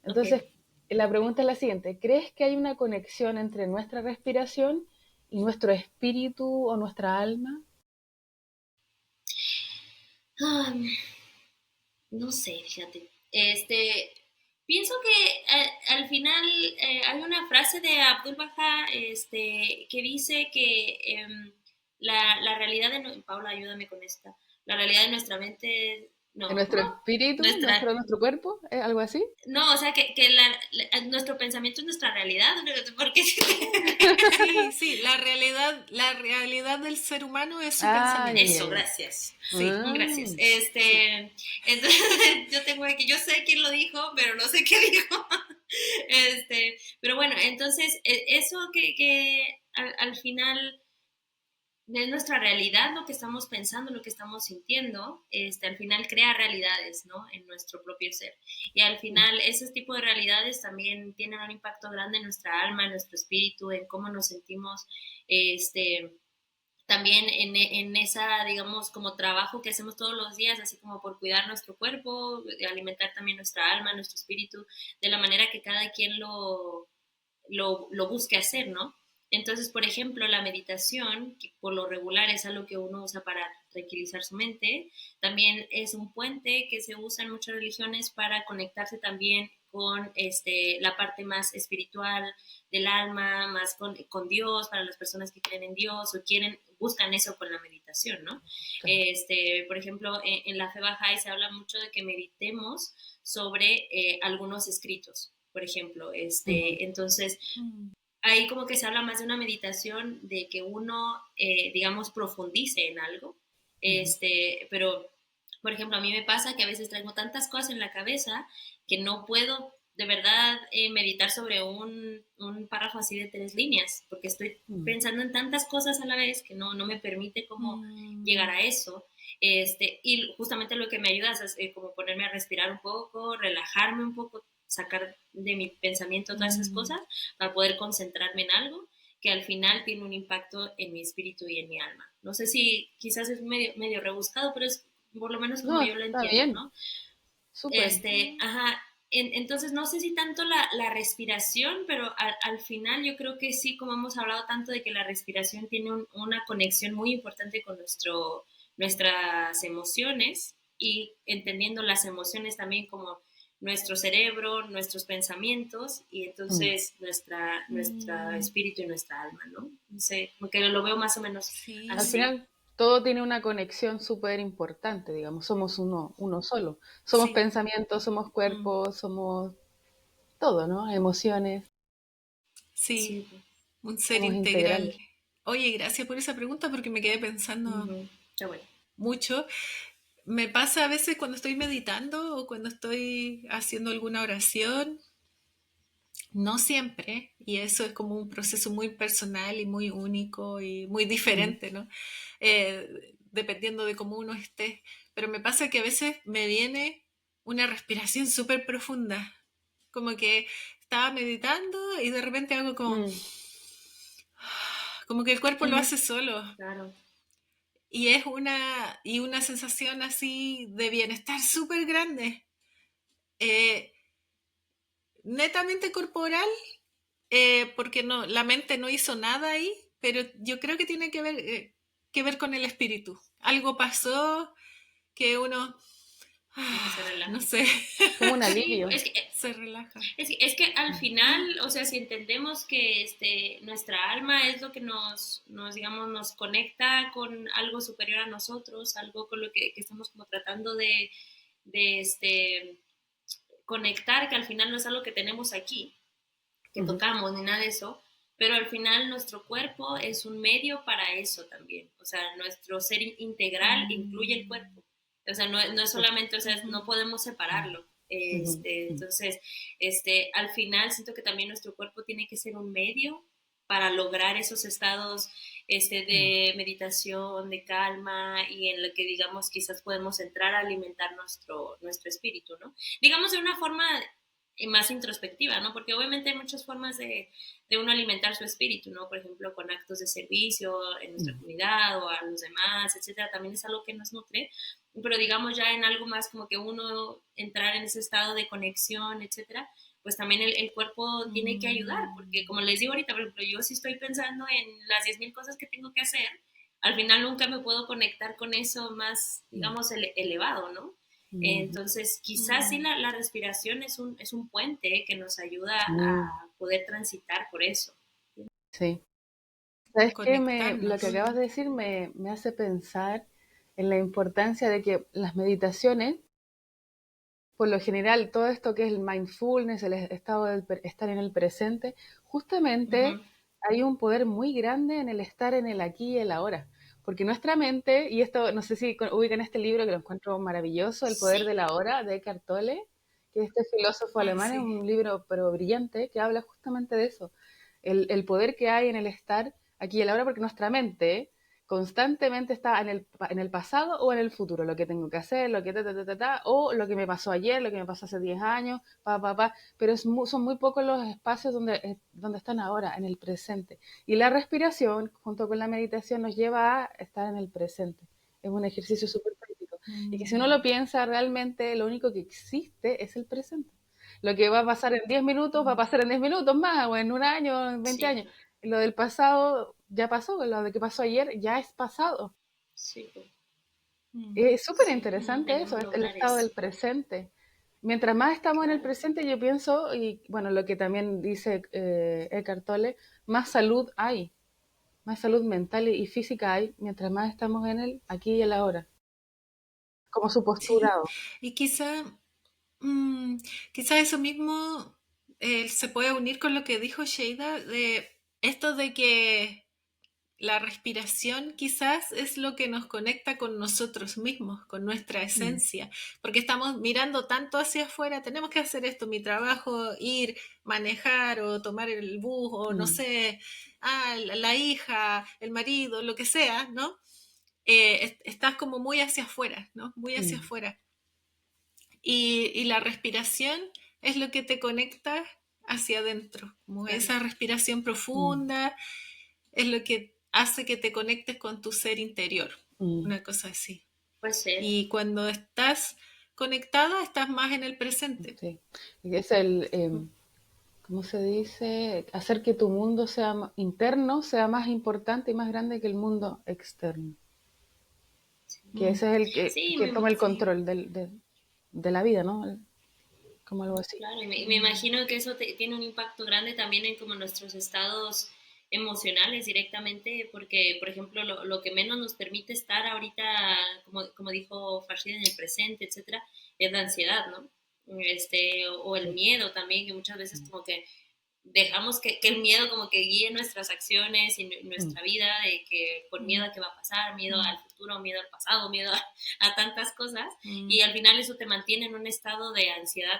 Entonces, la pregunta es la siguiente. ¿Crees que hay una conexión entre nuestra respiración y nuestro espíritu o nuestra alma? No sé, fíjate. Pienso que al final hay una frase de Abdul Baha que dice que la realidad de... Paula, ayúdame con esta. La realidad de nuestra mente... ¿En No, nuestro ¿cómo? espíritu, Nuestra... nuestro cuerpo? ¿Es algo así? No, o sea, nuestro pensamiento es nuestra realidad. Porque... Sí, la realidad del ser humano es su Ah, pensamiento. Eso, gracias. Sí. Gracias. Entonces, yo tengo aquí, yo sé quién lo dijo, pero no sé qué dijo. Pero bueno, entonces, eso que al final es nuestra realidad, lo que estamos pensando, lo que estamos sintiendo, al final crea realidades, ¿no? En nuestro propio ser. Y al final, ese tipo de realidades también tienen un impacto grande en nuestra alma, en nuestro espíritu, en cómo nos sentimos, también en esa, digamos, como trabajo que hacemos todos los días, así como por cuidar nuestro cuerpo, alimentar también nuestra alma, nuestro espíritu, de la manera que cada quien lo busque hacer, ¿no? Entonces, por ejemplo, la meditación, que por lo regular es algo que uno usa para tranquilizar su mente, también es un puente que se usa en muchas religiones para conectarse también con la parte más espiritual del alma, más con Dios, para las personas que creen en Dios o buscan eso con la meditación, ¿no? Por ejemplo, en la fe Bahá'í se habla mucho de que meditemos sobre algunos escritos, por ejemplo, entonces ahí como que se habla más de una meditación de que uno, digamos, profundice en algo, pero, por ejemplo, a mí me pasa que a veces traigo tantas cosas en la cabeza que no puedo de verdad meditar sobre un párrafo así de 3 líneas, porque estoy pensando en tantas cosas a la vez que no me permite como llegar a eso. Y justamente lo que me ayuda es como ponerme a respirar un poco, relajarme un poco, sacar de mi pensamiento todas esas cosas para poder concentrarme en algo que al final tiene un impacto en mi espíritu y en mi alma. No sé si quizás es medio rebuscado, pero es por lo menos como No, yo lo está entiendo, bien. ¿no? Súper. Entonces no sé si tanto la respiración, pero al final yo creo que sí, como hemos hablado tanto de que la respiración tiene una conexión muy importante con nuestras emociones y entendiendo las emociones también como nuestro cerebro, nuestros pensamientos y entonces nuestra espíritu y nuestra alma, ¿no? No sé, porque lo veo más o menos Sí. Al así. final, todo tiene una conexión súper importante, digamos. Somos uno solo. Somos Sí. pensamientos, somos cuerpos, somos todo, ¿no? Emociones, Sí, Sí. un ser somos integral. integrales. Oye, gracias por esa pregunta porque me quedé pensando Está bueno. mucho. Me pasa a veces cuando estoy meditando o cuando estoy haciendo alguna oración, no siempre, y eso es como un proceso muy personal y muy único y muy diferente, ¿no? Dependiendo de cómo uno esté. Pero me pasa que a veces me viene una respiración súper profunda, como que estaba meditando y de repente hago como que el cuerpo lo hace solo. Claro. Y es una sensación así de bienestar súper grande. Eh, netamente corporal, porque no, la mente no hizo nada ahí, pero yo creo que tiene que ver con el espíritu. Algo pasó que uno, Como que se relaja. no sé, Como un Sí, alivio. se relaja. es que al final, o sea, si entendemos que nuestra alma es lo que digamos, nos conecta con algo superior a nosotros, algo con lo que estamos como tratando de conectar, que al final no es algo que tenemos aquí, que tocamos ni nada de eso, pero al final nuestro cuerpo es un medio para eso también. O sea, nuestro ser integral incluye el cuerpo. O sea, no es solamente, o sea, no podemos separarlo. Entonces, al final siento que también nuestro cuerpo tiene que ser un medio para lograr esos estados de meditación, de calma y en lo que digamos quizás podemos entrar a alimentar nuestro espíritu, ¿no? Digamos de una forma más introspectiva, ¿no? Porque obviamente hay muchas formas de uno alimentar su espíritu, ¿no? Por ejemplo, con actos de servicio en nuestra comunidad o a los demás, etcétera, también es algo que nos nutre, pero digamos ya en algo más como que uno entrar en ese estado de conexión, etcétera, pues también el cuerpo tiene que ayudar, porque como les digo ahorita, por ejemplo, yo si estoy pensando en las 10,000 cosas que tengo que hacer, al final nunca me puedo conectar con eso más, digamos, elevado, ¿no? Entonces, quizás sí la respiración es un puente que nos ayuda a poder transitar por eso. Sí. ¿Sabes qué? Lo que Conectarnos. acabas de decir me hace pensar en la importancia de que las meditaciones, por lo general, todo esto que es el mindfulness, el estado de estar en el presente, justamente hay un poder muy grande en el estar en el aquí y el ahora. Porque nuestra mente, y esto no sé si ubican este libro que lo encuentro maravilloso, El poder Sí. de la hora, de Eckhart Tolle, que es este filósofo alemán, es Sí. un libro pero brillante que habla justamente de eso. El poder que hay en el estar aquí y el ahora, porque nuestra mente constantemente está en el pasado o en el futuro, lo que tengo que hacer, lo que o lo que me pasó ayer, lo que me pasó hace 10 años, pero son muy pocos los espacios donde están ahora, en el presente. Y la respiración, junto con la meditación, nos lleva a estar en el presente. Es un ejercicio súper práctico. Y que si uno lo piensa, realmente lo único que existe es el presente. Lo que va a pasar en 10 minutos, va a pasar en 10 minutos más, o en un año, en 20 Sí, años. Lo del pasado ya pasó, lo de que pasó ayer ya es pasado. sí, Es súper sí, no interesante eso, podemos es el lograr estado eso. del presente. Mientras más estamos en el Claro. presente, yo pienso, y bueno, lo que también dice Eckhart Tolle, más salud hay, más salud mental y física hay, mientras más estamos en el aquí y el ahora, como su postura. Sí. Y quizá eso mismo se puede unir con lo que dijo Sheida, de esto de que la respiración quizás es lo que nos conecta con nosotros mismos, con nuestra esencia, porque estamos mirando tanto hacia afuera, tenemos que hacer esto, mi trabajo, ir, manejar o tomar el bus o no sé, la hija, el marido, lo que sea, ¿no? Estás como muy hacia afuera, ¿no? Muy hacia afuera. Y la respiración es lo que te conecta hacia adentro, como Claro. esa respiración profunda, es lo que hace que te conectes con tu ser interior, una cosa así. Puede ser. Y cuando estás conectada, estás más en el presente. Sí, y es ¿cómo se dice? Hacer que tu mundo interno sea más importante y más grande que el mundo externo. Que ese es el Sí, que toma el Sí. control de la vida, ¿no? Como algo así. claro, y me imagino que eso tiene un impacto grande también en como nuestros estados emocionales directamente, porque, por ejemplo, lo que menos nos permite estar ahorita, como dijo Farshid, en el presente, etcétera, es la ansiedad, ¿no? O el Sí. miedo también, que muchas veces como que dejamos que el miedo como que guíe nuestras acciones y nuestra vida, de que por miedo a qué va a pasar, miedo al futuro, miedo al pasado, miedo a tantas cosas, y al final eso te mantiene en un estado de ansiedad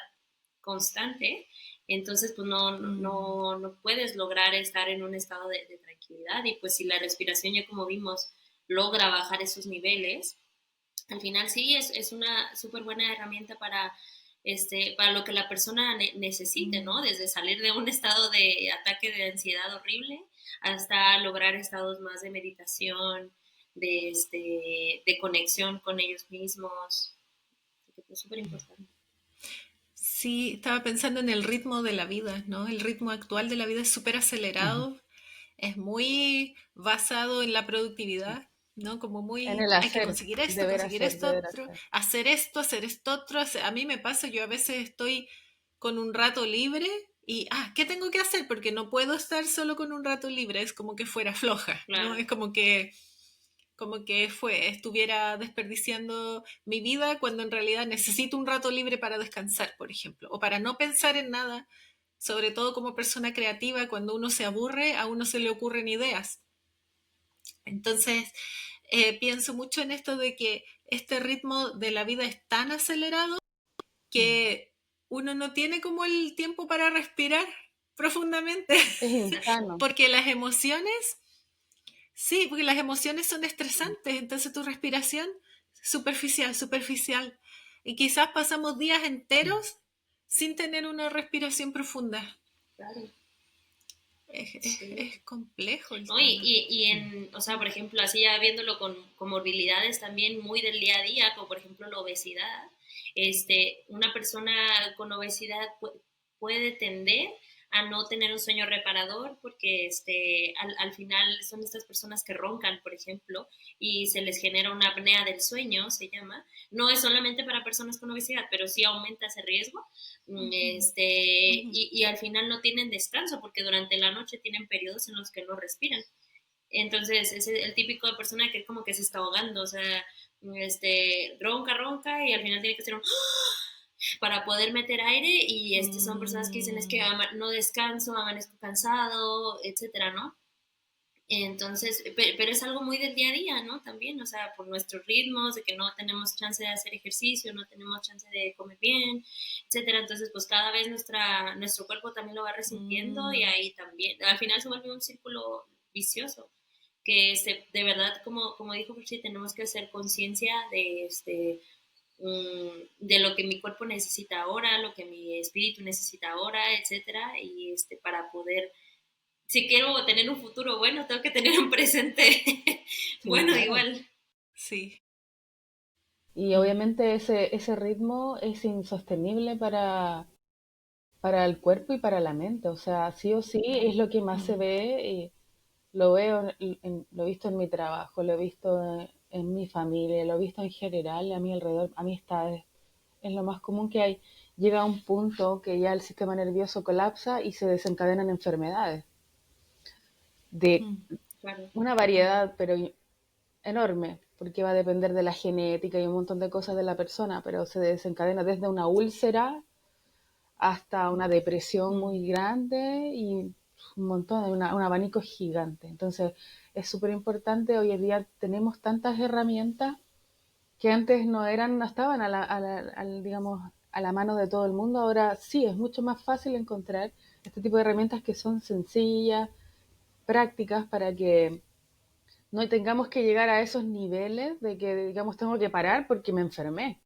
constante, entonces pues no puedes lograr estar en un estado de tranquilidad, y pues si la respiración ya como vimos logra bajar esos niveles, al final sí es una súper buena herramienta para lo que la persona necesite, ¿no? Desde salir de un estado de ataque de ansiedad horrible hasta lograr estados más de meditación, de conexión con ellos mismos, que es súper importante. Sí, estaba pensando en el ritmo de la vida, ¿no? El ritmo actual de la vida es súper acelerado, es muy basado en la productividad, ¿no? Como En muy, el hay que hacer, conseguir esto deber otro, hacer. hacer esto otro. A mí me pasa, yo a veces estoy con un rato libre y, ¿qué tengo que hacer? Porque no puedo estar solo con un rato libre, es como que fuera floja, ¿no? Claro. Es como que estuviera desperdiciando mi vida cuando en realidad necesito un rato libre para descansar, por ejemplo, o para no pensar en nada, sobre todo como persona creativa, cuando uno se aburre, a uno se le ocurren ideas. Entonces, pienso mucho en esto de que este ritmo de la vida es tan acelerado que uno no tiene como el tiempo para respirar profundamente, Es insano. porque las emociones, sí, porque las emociones son estresantes, entonces tu respiración superficial, superficial, y quizás pasamos días enteros sin tener una respiración profunda. Claro. Sí. Es complejo el ¿No? tema. O sea, por ejemplo, así ya viéndolo con comorbilidades también muy del día a día, como por ejemplo la obesidad, una persona con obesidad puede tender a no tener un sueño reparador porque al final son estas personas que roncan, por ejemplo, y se les genera una apnea del sueño, se llama. No es solamente para personas con obesidad, pero sí aumenta ese riesgo. Y al final no tienen descanso porque durante la noche tienen periodos en los que no respiran. Entonces es el típico de persona que como que se está ahogando, o sea, ronca y al final tiene que hacer un para poder meter aire y son personas que dicen es que no descanso, amanezco cansado, etcétera, ¿no? Entonces, pero es algo muy del día a día, ¿no? También, o sea, por nuestros ritmos, de que no tenemos chance de hacer ejercicio, no tenemos chance de comer bien, etcétera. Entonces, pues cada vez nuestro cuerpo también lo va resintiendo y ahí también, al final se vuelve un círculo vicioso, que de verdad, como dijo Percy, tenemos que hacer conciencia de lo que mi cuerpo necesita ahora, lo que mi espíritu necesita ahora, etcétera, y para poder, si quiero tener un futuro bueno, tengo que tener un presente Sí, bueno, claro. igual. Sí. Y obviamente ese ritmo es insostenible para el cuerpo y para la mente. O sea, sí o sí es lo que más se ve. Y lo veo, lo he visto en mi trabajo, lo he visto en mi familia, lo he visto en general, a mi alrededor, amistades. Es lo más común que hay. Llega a un punto que ya el sistema nervioso colapsa y se desencadenan enfermedades de Claro. una variedad, pero enorme, porque va a depender de la genética y un montón de cosas de la persona, pero se desencadena desde una úlcera hasta una depresión muy grande y un montón, un abanico gigante. Entonces, es súper importante, hoy en día tenemos tantas herramientas que antes no eran, no estaban digamos, a la mano de todo el mundo. Ahora sí, es mucho más fácil encontrar este tipo de herramientas que son sencillas, prácticas, para que no tengamos que llegar a esos niveles de que, digamos, tengo que parar porque me enfermé.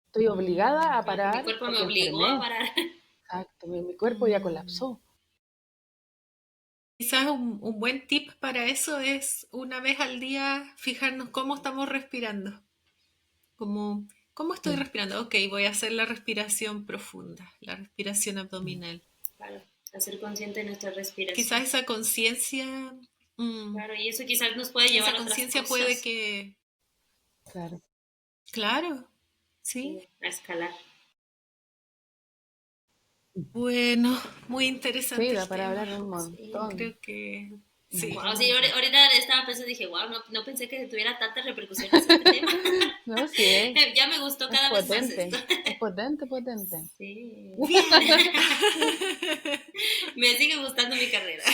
Estoy obligada a Claro, que mi parar cuerpo me porque obligó a enfermé. parar. Exacto, mi cuerpo ya colapsó. Quizás un buen tip para eso es una vez al día fijarnos cómo estamos respirando. Como, ¿cómo estoy respirando? Ok, voy a hacer la respiración profunda, la respiración abdominal. Claro, hacer consciente de nuestra respiración. Quizás esa conciencia, Claro, y eso quizás nos puede llevar esa a otras conciencia puede cosas. que, Claro. claro, Sí, sí. a escalar. Bueno, muy Sí, interesante da el para tema. hablar un Sí. montón. Creo que sí. Wow, sí, ahorita estaba pensando, dije, wow, no pensé que tuviera tantas repercusiones este tema. No, sí, Ya me gustó cada vez más esto. es potente, potente. Sí. Bien. Me sigue gustando mi carrera.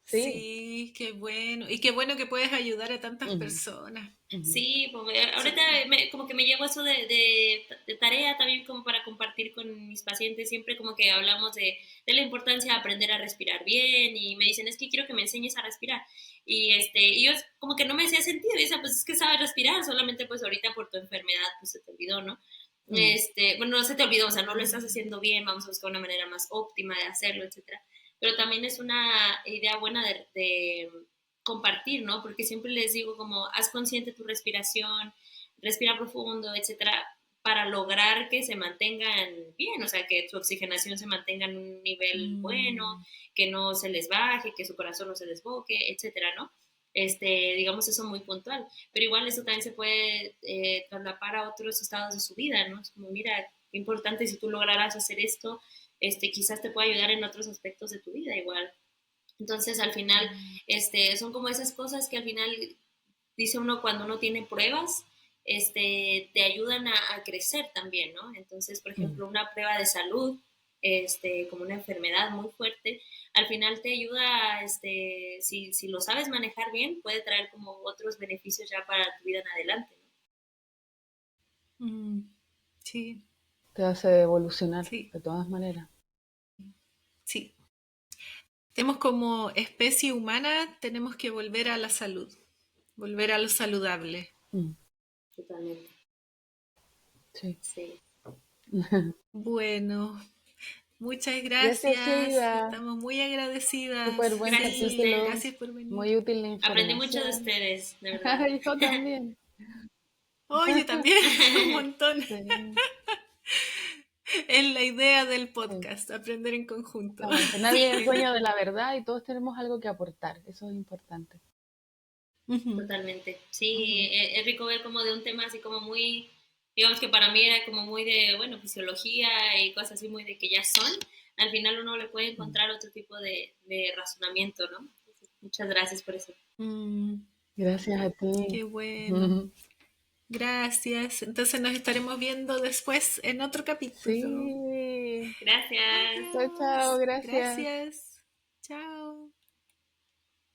Sí. Sí, qué bueno. Y qué bueno que puedes ayudar a tantas Ujú, personas. ujú. Sí, porque ahorita Sí. como que me llevo eso de tarea también como para compartir con mis pacientes. Siempre como que hablamos de la importancia de aprender a respirar bien y me dicen, es que quiero que me enseñes a respirar. Y yo como que no me hacía sentido. Y decía, pues es que sabes respirar, solamente pues ahorita por tu enfermedad pues se te olvidó, ¿no? Mm. Bueno, no se te olvidó, o sea, no lo estás haciendo bien, vamos a buscar una manera más óptima de hacerlo, etcétera. Pero también es una idea buena de compartir, ¿no? Porque siempre les digo como, haz consciente tu respiración, respira profundo, etcétera, para lograr que se mantengan bien, o sea, que su oxigenación se mantenga en un nivel bueno, que no se les baje, que su corazón no se desboque, etcétera, ¿no? Digamos eso muy puntual, pero igual eso también se puede traslapar a otros estados de su vida, ¿no? Es como, mira, qué importante si tú lograras hacer esto, quizás te pueda ayudar en otros aspectos de tu vida igual. Entonces, al final, son como esas cosas que al final dice uno cuando uno tiene pruebas te ayudan a crecer también, ¿no? Entonces, por ejemplo, una prueba de salud, como una enfermedad muy fuerte, al final te ayuda, si lo sabes manejar bien, puede traer como otros beneficios ya para tu vida en adelante, ¿no? Sí, Te hace evolucionar, sí, de todas maneras. sí. Tenemos como especie humana, tenemos que volver a la salud, volver a lo saludable. Mm, Totalmente, sí. sí. Bueno, muchas Gracias, gracias. Sheida. Estamos muy agradecidas. Súper buen Gracias a Sí, capítulo. ustedes. gracias por venir. Muy útil la Aprendí mucho de información. ustedes, de verdad. Yo también. Oh, yo también, un montón. Sí, Es la idea del sí, podcast, aprender en conjunto. exactamente. Nadie es dueño de la verdad y todos tenemos algo que aportar. Eso es importante. Ujú. Totalmente. Sí, Ujú. es rico ver como de un tema así como muy, digamos que para mí era como muy de, bueno, fisiología y cosas así muy de que ya son. Al final uno le puede encontrar otro tipo de razonamiento, ¿no? Entonces, muchas gracias por eso. Mm, Gracias a ti. qué bueno. Gracias. Entonces nos estaremos viendo después en otro capítulo. Sí. Gracias. Chao, chao. Adiós. Gracias. Gracias.